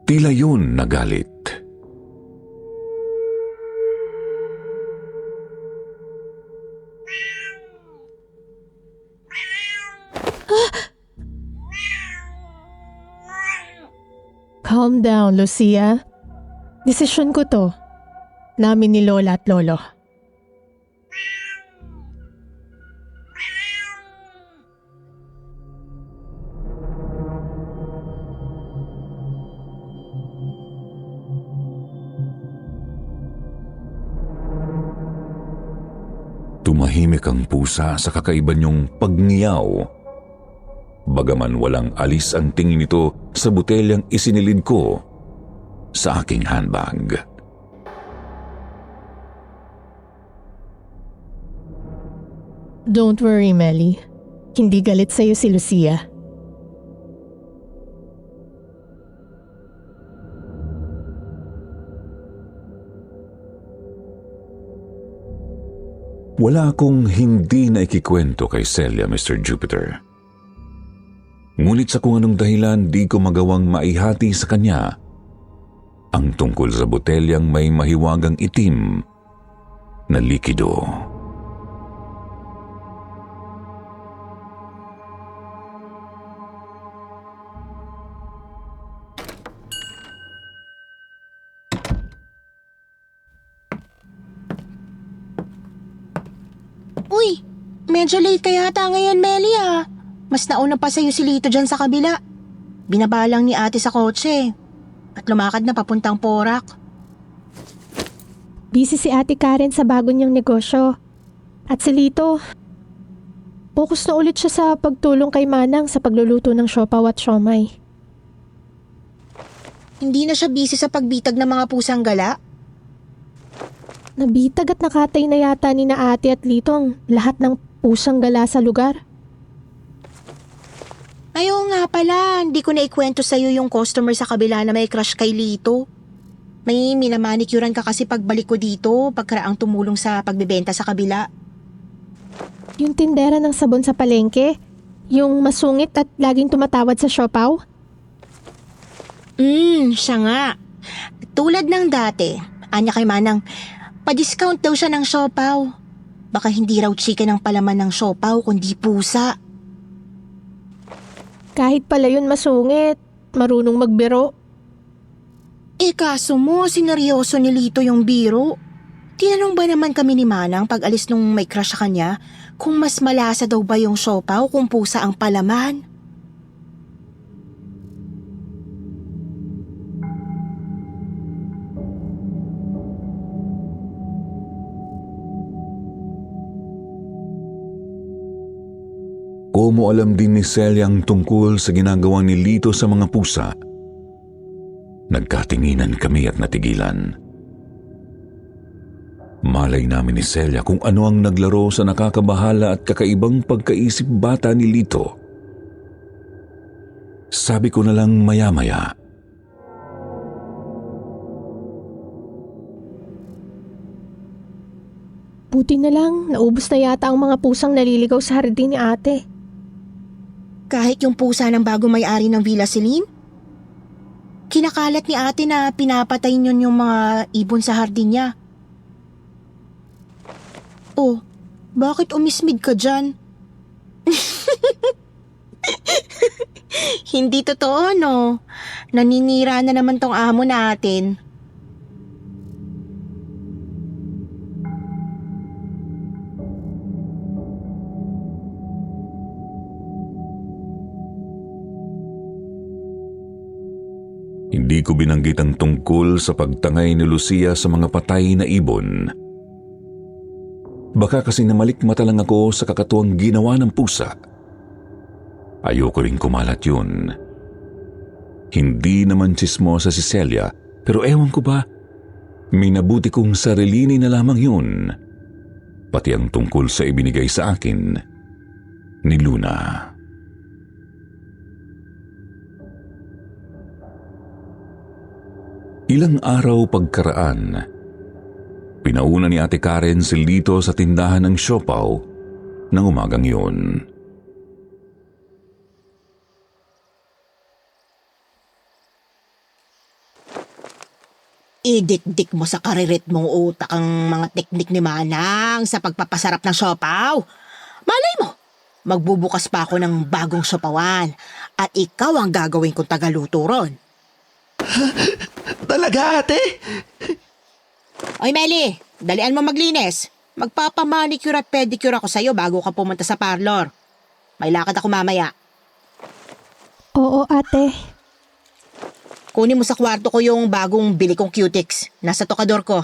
Tila yun nagalit. Calm down, Lucia. Desisyon ko to. Namin ni Lola at Lolo. Tumahimik ang pusa sa kakaiba niyong pagngiyaw. Bagaman walang alis ang tingin nito sa botelyang isinilid ko sa aking handbag. Don't worry, Melly. Hindi galit sa'yo si Lucia. Wala akong hindi na ikikwento kay Celia, Mr. Jupiter. Ngunit sa kung anong dahilan, di ko magawang maihati sa kanya ang tungkol sa botelyang may mahiwagang itim na likido. Uy, medyo late ka yata ngayon, Melly ah. Mas nauna pa sa'yo si Lito dyan sa kabila. Binabalang ni ate sa kotse. At lumakad na papuntang Porac. Busy si Ate Karen sa bago niyang negosyo. At si Lito, focus na ulit siya sa pagtulong kay Manang sa pagluluto ng siopaw at siomay. Hindi na siya busy sa pagbitag ng mga pusang gala. Nabitag at nakatay na yata ni na Ate at Lito ang lahat ng pusang gala sa lugar. Ayaw nga pala, hindi ko na ikwento sa'yo yung customer sa kabila na may crush kay Lito. May minamanikuran ka kasi pagbalik ko dito, pagkaraang tumulong sa pagbebenta sa kabila. Yung tindera ng sabon sa palengke, yung masungit at laging tumatawad sa siopaw. Siya nga. Tulad ng dati, anya kay Manang, pa-discount daw siya ng siopaw. Baka hindi raw chicken ang palaman ng siopaw kundi pusa. Kahit pala yun masungit, marunong magbiro. Kaso mo, sineryoso ni Lito yung biro. Tinanong ba naman kami ni Manang pag alis nung may crush sa kanya kung mas malasa daw ba yung siopaw kung pusa ang palaman? Komo alam din ni Celia ang tungkol sa ginagawa ni Lito sa mga pusa. Nagkatinginan kami at natigilan. Malay namin ni Celia kung ano ang naglaro sa nakakabahala at kakaibang pagkaisip bata ni Lito. Sabi ko na lang maya-maya, Buti na lang, naubos na yata ang mga pusang naliligaw sa hardin ni Ate. Kahit yung pusa ng bago may-ari ng Villa Celine? Kinakalat ni ate na pinapatay niyon yung mga ibon sa hardin niya. Oh, bakit umismid ka dyan? Hindi totoo, no? Naninira na naman tong amo natin. Hindi ko binanggit ang tungkol sa pagtangay ni Lucia sa mga patay na ibon. Baka kasi namalikmata lang ako sa kakatuwang ginawa ng pusa. Ayoko rin kumalat yun. Hindi naman tsismosa si Celia, pero ewan ko ba, minabuti kong sarilini na lamang yun. Pati ang tungkol sa ibinigay sa akin ni Luna. Ilang araw pagkaraan, pinauna ni Ate Karen si Lito sa tindahan ng siopaw ng umagang yun. Idikdik mo sa karirit mong utak ang mga teknik ni Manang sa pagpapasarap ng siopaw. Malay mo, magbubukas pa ako ng bagong siopawan at ikaw ang gagawin kong tagaluto ron. Talaga, ate? Oy, Meli, dalian mo maglinis. Magpapamanicure at pedicure ako sa'yo bago ka pumunta sa parlor. May lakad ako mamaya. Oo, ate. Kunin mo sa kwarto ko yung bagong bili kong Cutix. Nasa tokador ko.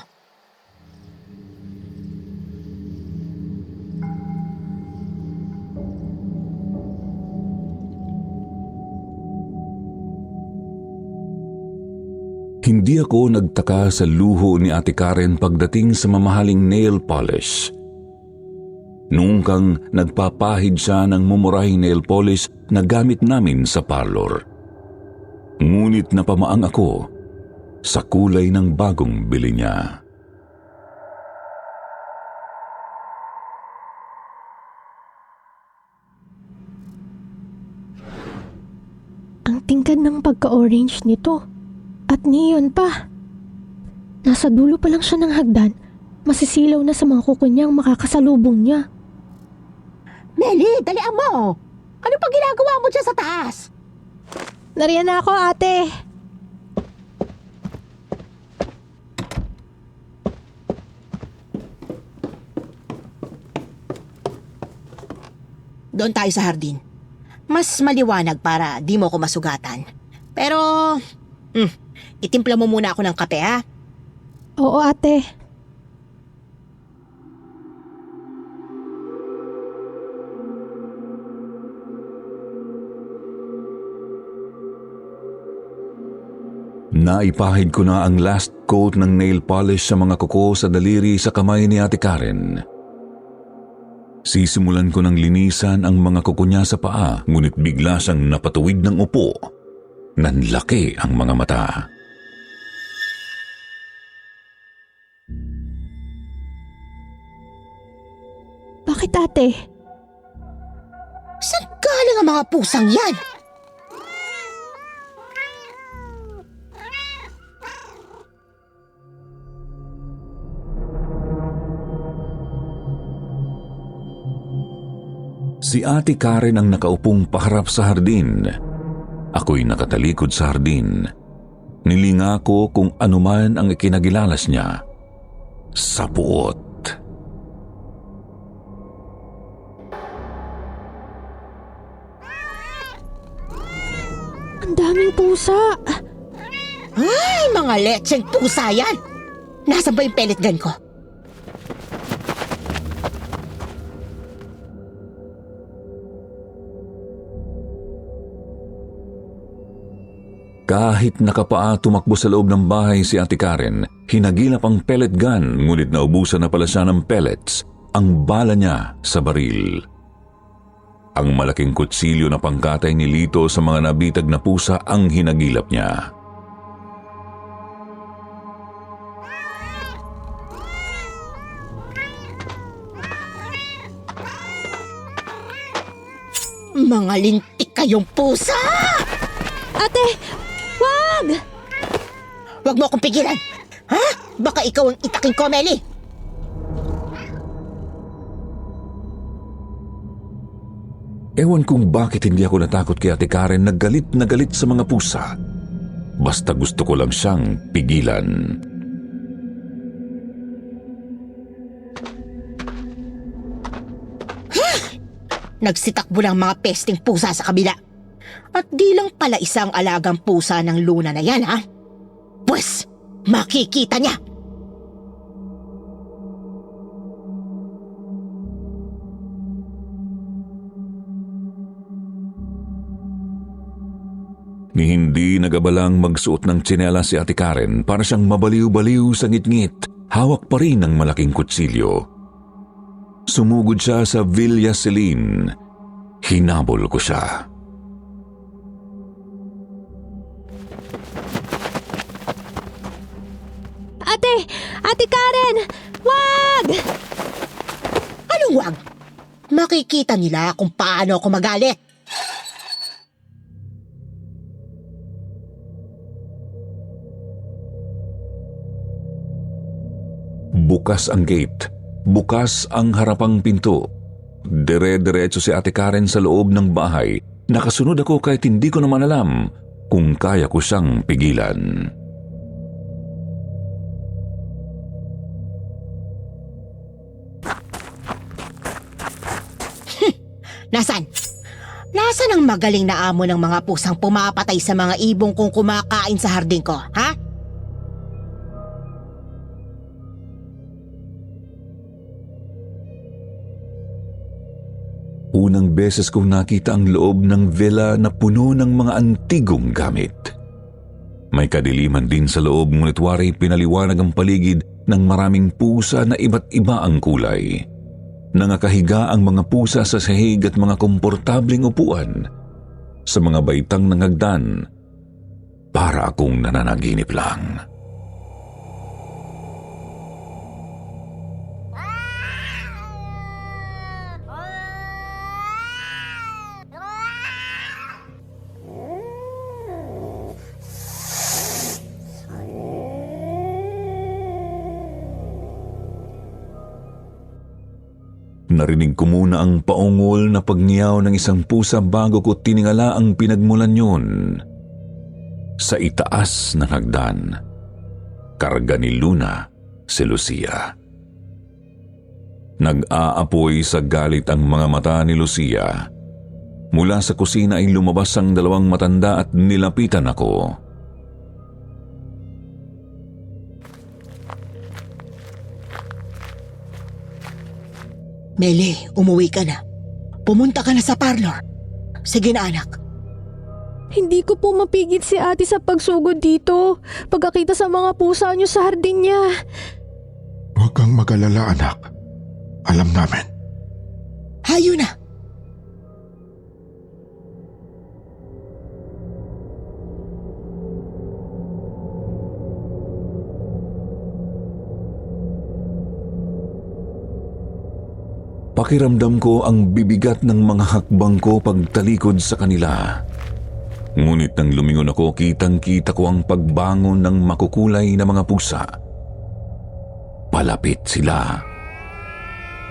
Hindi ako nagtaka sa luho ni Ate Karen pagdating sa mamahaling nail polish. Noong kang nagpapahid siya ng mumurahing nail polish na gamit namin sa parlor. Ngunit napamaang ako sa kulay ng bagong bili niya. Ang tingkad ng pagka-orange nito. At neon pa. Nasa dulo pa lang siya ng hagdan, masisilaw na sa mga kuko niyang makakasalubong niya. Meli, dalian mo! Ano pa ginagawa mo dyan sa taas? Nariyan na ako, ate. Doon tayo sa hardin. Mas maliwanag para di mo ko masugatan. Pero, itimpla mo muna ako ng kape, ha? Oo, ate. Naipahid ko na ang last coat ng nail polish sa mga kuko sa daliri sa kamay ni Ate Karen. Sisimulan ko ng linisan ang mga kuko niya sa paa, ngunit bigla siyang napatuwid ng upo. Nanlaki ang mga mata. Bakit, ate? Saan galing ang mga pusang yan? Si Ate Karen ang nakaupong paharap sa hardin. Ako'y nakatalikod sa hardin. Nilinga ko kung anuman ang ikinagilalas niya. Sa puot. Ang daming pusa. Ay, mga lecheng pusa yan! Nasaan ba yung pellet gun ko? Kahit nakapaa tumakbo sa loob ng bahay si Ate Karen, hinagilap ang pellet gun, ngunit naubusan na pala siya ng pellets, ang bala niya sa baril. Ang malaking kutsilyo na pangkatay ni Lito sa mga nabitag na pusa ang hinagilap niya. Mga lintik kayong pusa! Ate, wag! Huwag mo akong pigilan! Ha? Baka ikaw ang itaking ko, Meli! Ewan kung bakit hindi ako natakot kay Ate Karen na galit sa mga pusa. Basta gusto ko lang siyang pigilan. Nagsitakbo lang mga pesting pusa sa kabila. At di lang pala isang alagang pusa ng Luna na yan, ha? Pwes, makikita niya. Ni hindi nagabalang magsuot ng tsinelas si Ate Karen para siyang mabaliw-baliw sa ngit-ngit, hawak pa rin ng malaking kutsilyo. Sumugod siya sa Villa Celine. Hinabol ko siya. Ate Karen! Wag! Anong wag? Makikita nila kung paano ako magalit. Bukas ang gate. Bukas ang harapang pinto. Dire-diretso si Ate Karen sa loob ng bahay. Nakasunod ako kahit hindi ko naman alam kung kaya ko siyang pigilan. Nasaan? Nasaan ang magaling na amo ng mga pusang pumapatay sa mga ibong kung kumakain sa hardin ko, ha? Unang beses kong nakita ang loob ng villa na puno ng mga antigong gamit. May kadiliman din sa loob, ngunit wari pinaliwanag ang paligid ng maraming pusa na iba't iba ang kulay. Nangakahiga ang mga pusa sa sahig at mga komportabling upuan sa mga baitang ng hagdan. Para akong nananaginip lang. Narinig ko muna ang paungol na pagniyaw ng isang pusa bago ko tiningala ang pinagmulan yun. Sa itaas ng hagdan, karga ni Luna si Lucia. Nag-aapoy sa galit ang mga mata ni Lucia. Mula sa kusina ay lumabas ang dalawang matanda at nilapitan ako. Meli, umuwi ka na. Pumunta ka na sa parlor. Sige na, anak. Hindi ko po mapigil si ate sa pagsugod dito. Pagkakita sa mga pusa niyo sa hardin niya. Huwag kang mag-alala, anak. Alam namin. Hayo na. Pakiramdam ko ang bibigat ng mga hakbang ko pagtalikod sa kanila. Ngunit nang lumingon ako, kitang-kita ko ang pagbangon ng makukulay na mga pusa. Palapit sila.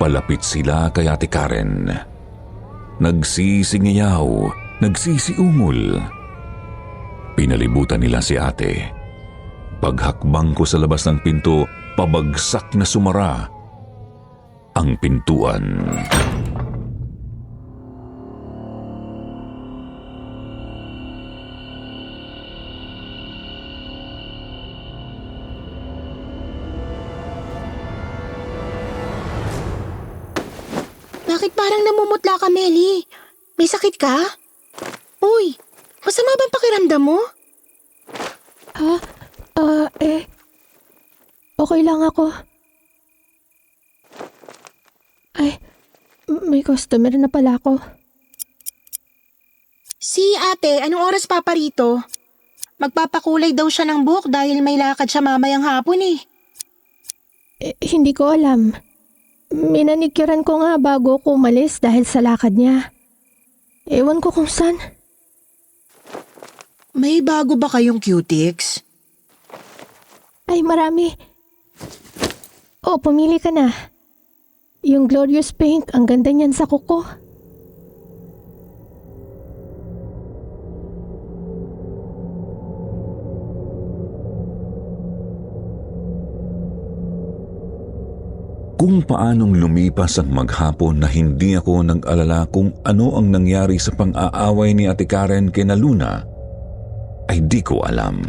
Palapit sila kay Ate Karen. Nagsisingiyaw, nagsisiungol. Pinalibutan nila si ate. Paghakbang ko sa labas ng pinto, pabagsak na sumara ang pintuan. Bakit parang namumutla ka, Meli? May sakit ka? Uy, masama bang pakiramdam mo? Okay lang ako. Ay, may customer na pala ako. Si ate, anong oras pa rito? Magpapakulay daw siya ng buhok dahil may lakad siya mamayang hapon eh. Hindi ko alam. Minanikiran ko nga bago ako umalis dahil sa lakad niya. Ewan ko kung saan. May bago ba kayong cutics? Ay, marami. Oh, pumili ka na. Yung Glorious Pink, ang ganda niyan sa kuko. Kung paanong lumipas ang maghapon na hindi ako nag-alala kung ano ang nangyari sa pang-aaway ni Ate Karen kina Luna, ay di ko alam.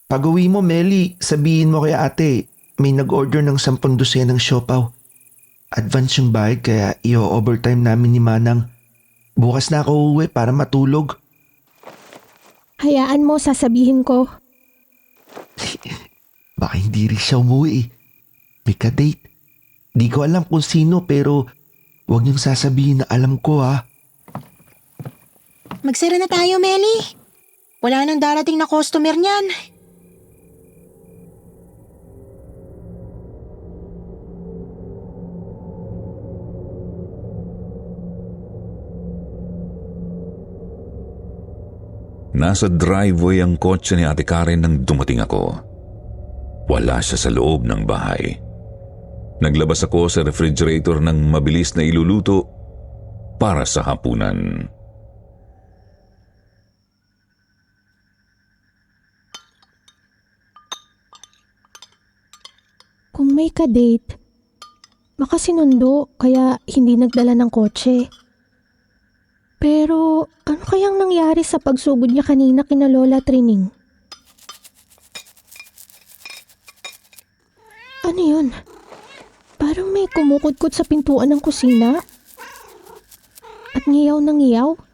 Pag-uwi mo, Meli, sabihin mo kay ate, may nag-order ng 10 dosenang siopaw. Advance yung bayad kaya i-overtime namin ni Manang. Bukas na ako uuwi para matulog. Hayaan mo, sasabihin ko. Baka hindi rin siya umuwi eh. May ka-date. Di ko alam kung sino pero huwag niyong sasabihin na alam ko ha. Magsara na tayo, Meli. Wala nang darating na customer niyan. Nasa driveway ang kotse ni Ate Karen nang dumating ako. Wala siya sa loob ng bahay. Naglabas ako sa refrigerator ng mabilis na iluluto para sa hapunan. Kung may ka-date, baka sinundo kaya hindi nagdala ng kotse. Pero ano kayang nangyari sa pagsugod niya kanina kina Lola Trining? Ano yun? Parang may kumukudkod sa pintuan ng kusina. At ngiyaw na ngiyaw.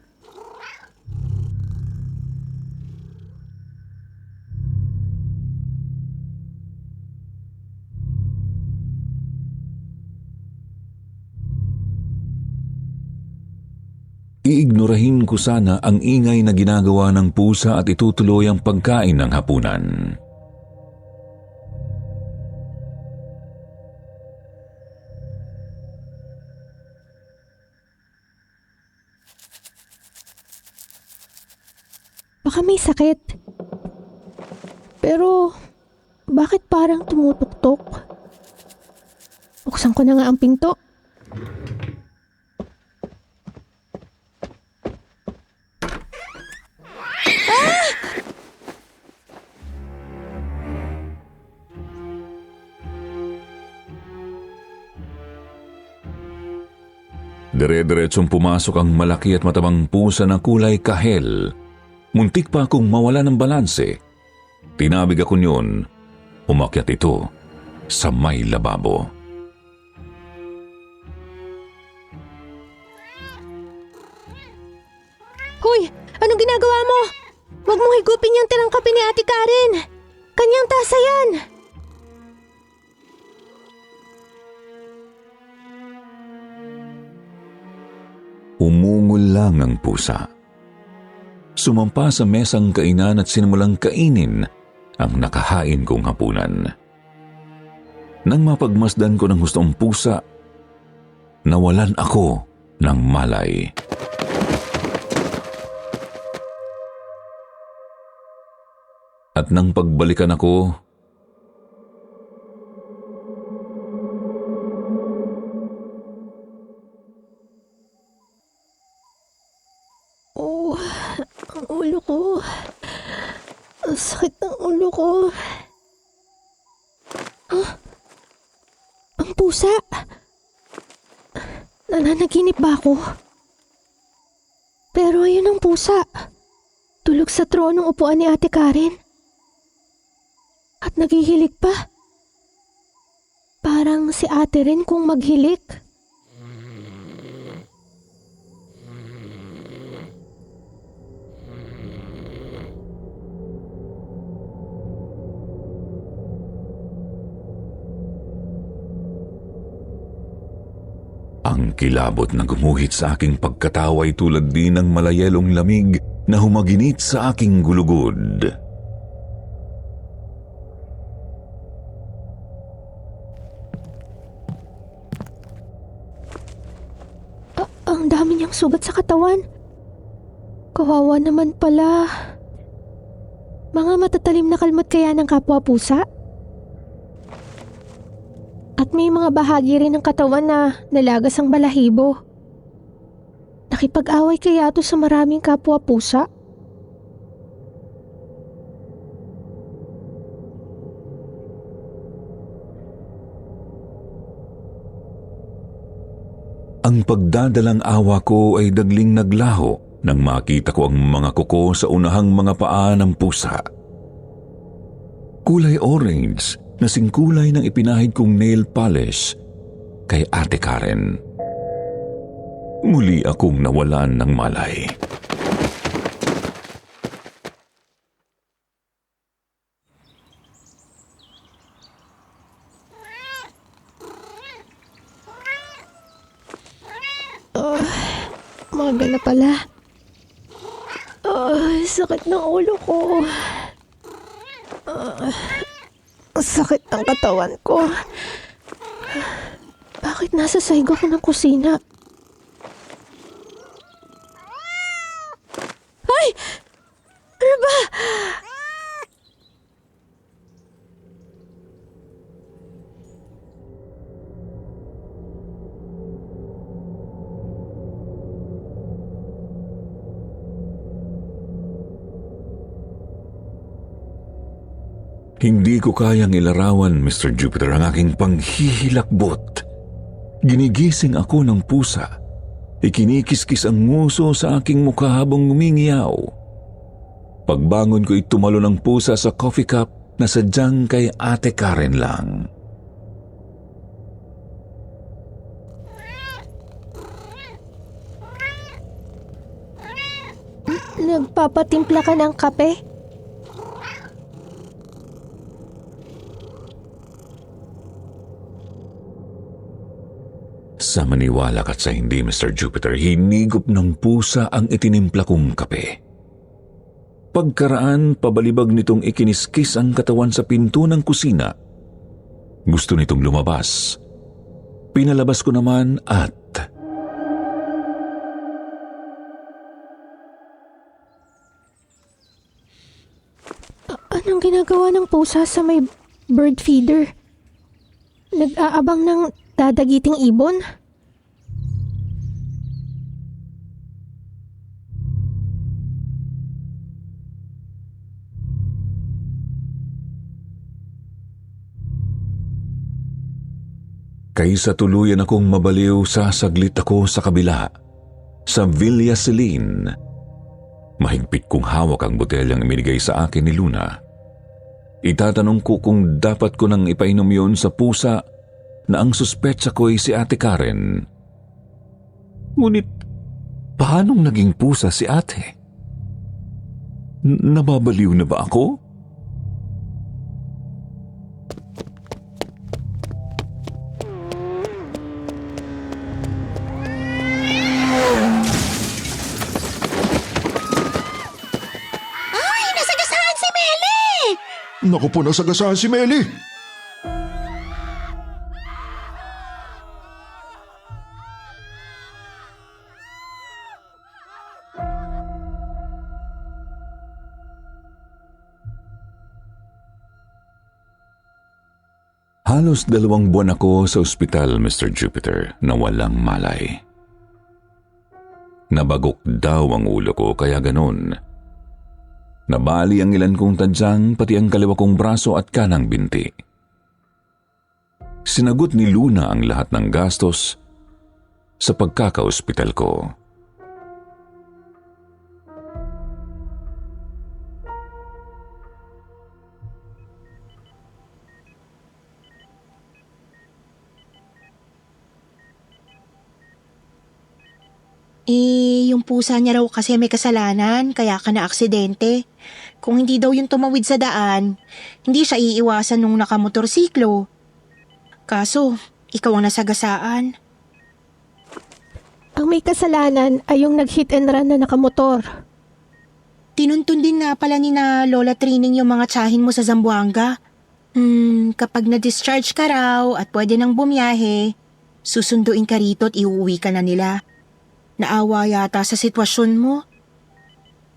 Iignorahin ko sana ang ingay na ginagawa ng pusa at itutuloy ang pagkain ng hapunan. Baka may sakit. Pero bakit parang tumutuktok? Buksan ko na nga ang pinto. Dire-diretsong pumasok ang malaki at matabang pusa na kulay kahel. Muntik pa akong mawala ng balanse. Tinabig ako niyon. Umakyat ito sa may lababo. Hoy! Anong ginagawa mo? Huwag mong higupin yung tirang kape ni Ate Karen. Kanyang tasa yan. Umungol lang ang pusa. Sumampa sa mesang kainan at sinimulang kainin ang nakahain kong hapunan. Nang mapagmasdan ko ng gusto ang pusa, nawalan ako ng malay. At nang pagbalikan ako, Ang ulo ko. Ang sakit ng ulo ko. Ang pusa. Nananaginip ba ako? Pero ayun ang pusa. Tulog sa tronong upuan ni Ate Karen. At naghihilik pa. Parang si ate rin kung maghilik. ang kilabot na gumuhit sa aking pagkatawa ay tulad din ng malayelong lamig na humaginit sa aking gulugod. Ang dami niyang sugat sa katawan. Kawawa naman pala. Mga matatalim na kalmot kaya ng kapwa pusa? At may mga bahagi rin ng katawan na nalagas ang balahibo. Nakipag-away kaya to sa maraming kapwa pusa? Ang pagdadalang awa ko ay dagling naglaho nang makita ko ang mga kuko sa unahang mga paa ng pusa. Kulay orange na singkulay ng ipinahid kong nail polish kay Ate Karen. Muli akong nawalan ng malay. Umaga na pala. Sakit ng ulo ko. Sakit ng katawan ko. Bakit nasa sahig ako ng kusina? Ay! Ano ba? Hindi ko kayang ilarawan, Mr. Jupiter, ang aking panghihilakbot. Ginigising ako ng pusa. Ikinikiskis ang nguso sa aking mukha habang ngumingiyaw. Pagbangon ko, tumalo ng pusa sa coffee cup na sadyang kay Ate Karen lang. Nagpapatimpla ka ng kape? Sa maniwala ka't sa hindi, Mr. Jupiter, hinigop ng pusa ang itinimpla kong kape. Pagkaraan, pabalibag nitong ikiniskis ang katawan sa pinto ng kusina. Gusto nitong lumabas. Pinalabas ko naman at... Anong ginagawa ng pusa sa may bird feeder? Nag-aabang ng dadagiting ibon? Kaysa tuluyan akong mabaliw, sasaglit ako sa kabila, sa Villa Celine. Mahigpit kong hawak ang botelyang ibinigay sa akin ni Luna. Itatanong ko kung dapat ko nang ipainom yun sa pusa na ang suspetsa ko'y si Ate Karen. Ngunit, paanong naging pusa si Ate? Nababaliw na ba ako? Nasagasaan si Meli! Naku po, nasagasaan si Meli. Halos 2 buwan ako sa ospital, Mr. Jupiter, na walang malay. Nabagok daw ang ulo ko, kaya ganun. Nabali ang ilan kong tadyang, pati ang kaliwa kong braso at kanang binti. Sinagot ni Luna ang lahat ng gastos sa pagkaka-ospital ko. Yung pusa niya raw kasi may kasalanan, kaya ka na-aksidente. Kung hindi daw yung tumawid sa daan, hindi siya iiwasan nung nakamotorsiklo. Kaso, ikaw ang nasagasaan. Ang may kasalanan ay yung nag-hit and run na nakamotor. Tinuntun din nga pala ni na Lola Trining yung mga tsahin mo sa Zamboanga. Kapag na-discharge ka raw at pwede nang bumiyahe, susunduin ka rito at iuwi ka na nila. Naawa yata sa sitwasyon mo.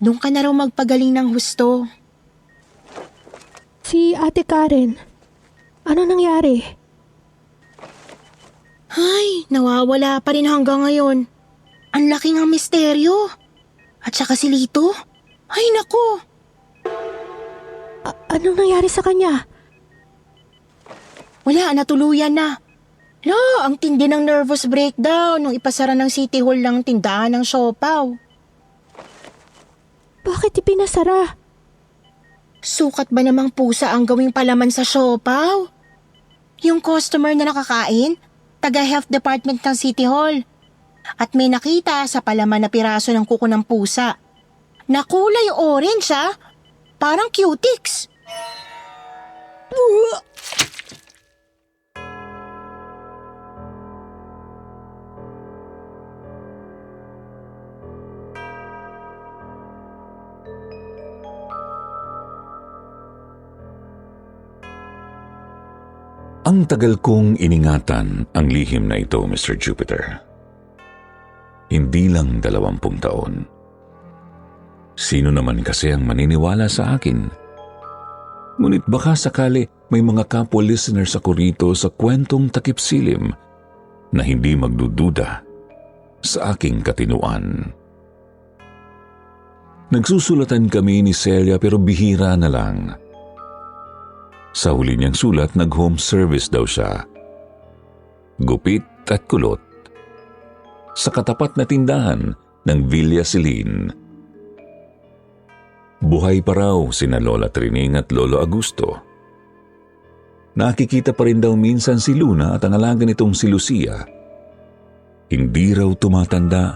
Doon ka na raw magpagaling ng husto. Si Ate Karen, ano nangyari? Ay, nawawala pa rin hanggang ngayon. Ang laking ang misteryo. At saka si Lito. Ay, naku. Anong nangyari sa kanya? Wala, natuluyan na. Lo, ang tindi ng nervous breakdown nung ipasara ng City Hall ng tindahan ng siopaw. Bakit ipinasara? Sukat ba namang pusa ang gawing palaman sa siopaw? Yung customer na nakakain, taga health department ng City Hall. At may nakita sa palaman na piraso ng kuko ng pusa. Na kulay orange parang cutics. Ang tagal kong iningatan ang lihim na ito, Mr. Jupiter. Hindi lang 20 taon. Sino naman kasi ang maniniwala sa akin? Ngunit baka sakali may mga kapwa listeners ako rito sa kwentong takip silim na hindi magdududa sa aking katinuan. Nagsusulatan kami ni Celia pero bihira na lang. Sa huli niyang sulat, nag-home service daw siya. Gupit at kulot. Sa katapat na tindahan ng Villa Celine. Buhay pa raw sina Lola Trining at Lolo Augusto. Nakikita pa rin daw minsan si Luna at ang alaga nitong si Lucia. Hindi raw tumatanda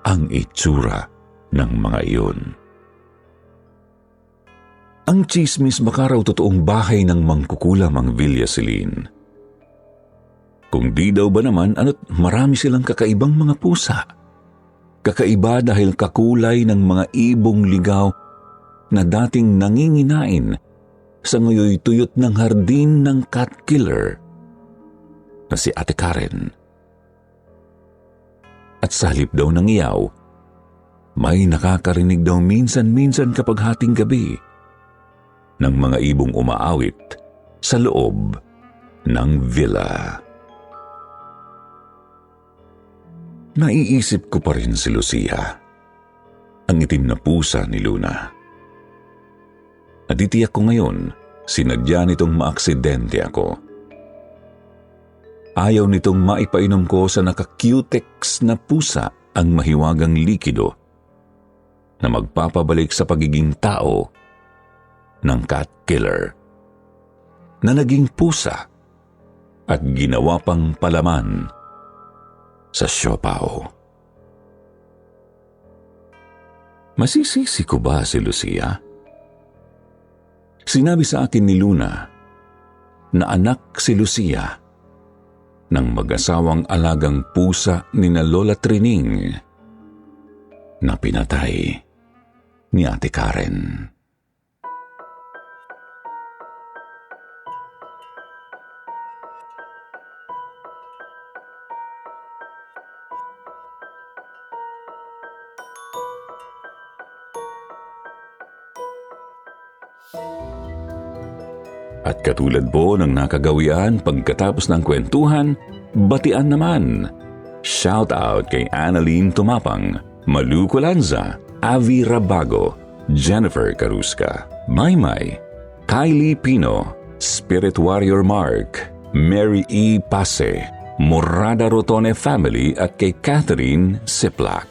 ang itsura ng mga iyon. Ang chismis baka raw totoong bahay ng mangkukulam ang Villa Celine. Kung di daw ba naman, ano't marami silang kakaibang mga pusa. Kakaiba dahil kakulay ng mga ibong ligaw na dating nanginginain sa ngayoy tuyot ng hardin ng cat killer na si Ate Karen. At sa halip daw ng iyaw, may nakakarinig daw minsan-minsan kapag hating gabi ng mga ibong umaawit sa loob ng villa. Naiisip ko pa rin si Lucia, ang itim na pusa ni Luna. Natitiyak ko ngayon, sinadya nitong maaksidente ako. Ayaw nitong maipainom ko sa naka-cutex na pusa ang mahiwagang likido na magpapabalik sa pagiging tao ng cat killer na naging pusa at ginawa pang palaman sa siopaw. Masisisi ko ba si Lucia? Sinabi sa akin ni Luna na anak si Lucia ng mag-asawang alagang pusa ni na Lola Trining na pinatay ni Ate Karen. At katulad po ng nakagawian pagkatapos ng kwentuhan, batian naman. Shout out kay Annalyn Tumapang, Malu Colanza, Avi Rabago, Jennifer Caruska, Maymay, Kylie Pino, Spirit Warrior Mark, Mary E. Pase, Morada Rotone Family at kay Catherine Siplak.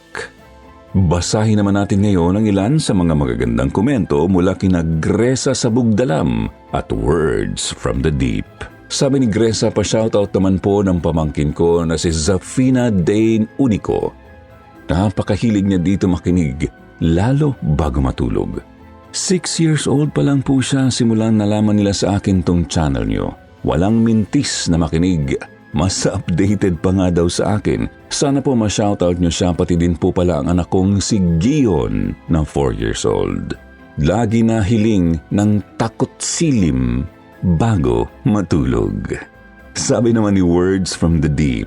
Basahin naman natin ngayon ang ilan sa mga magagandang komento mula kina Gresa Sabugdalam at Words from the Deep. Sabi ni Gresa, pa-shoutout naman po ng pamangkin ko na si Zafina Dane Unico. Napakahilig niya dito makinig, lalo bago matulog. 6 years old pa lang po siya simulan nalaman nila sa akin tong channel niyo. Walang mintis na makinig. Mas updated pa nga daw sa akin. Sana po ma-shoutout nyo siya, pati din po pala ang anak kong si Gion na 4 years old. Lagi na hiling ng takot silim bago matulog. Sabi naman ni Words from the Deep,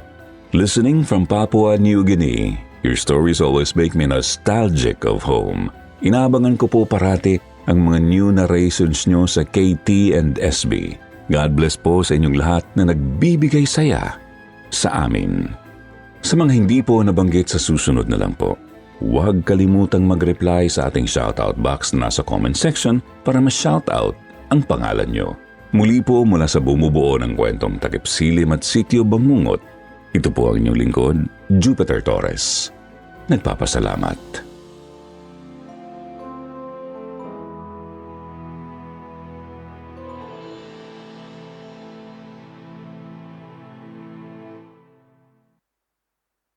listening from Papua New Guinea, your stories always make me nostalgic of home. Inabangan ko po parati ang mga new narrations nyo sa KT and SB. God bless po sa inyong lahat na nagbibigay saya sa amin. Sa mga hindi po nabanggit sa susunod na lang po, huwag kalimutang mag-reply sa ating shoutout box na nasa comment section para ma-shoutout ang pangalan nyo. Muli po mula sa bumubuo ng kwentong Takip Silim at Sitio Bangungot, ito po ang inyong lingkod, Jupiter Torres. Nagpapasalamat.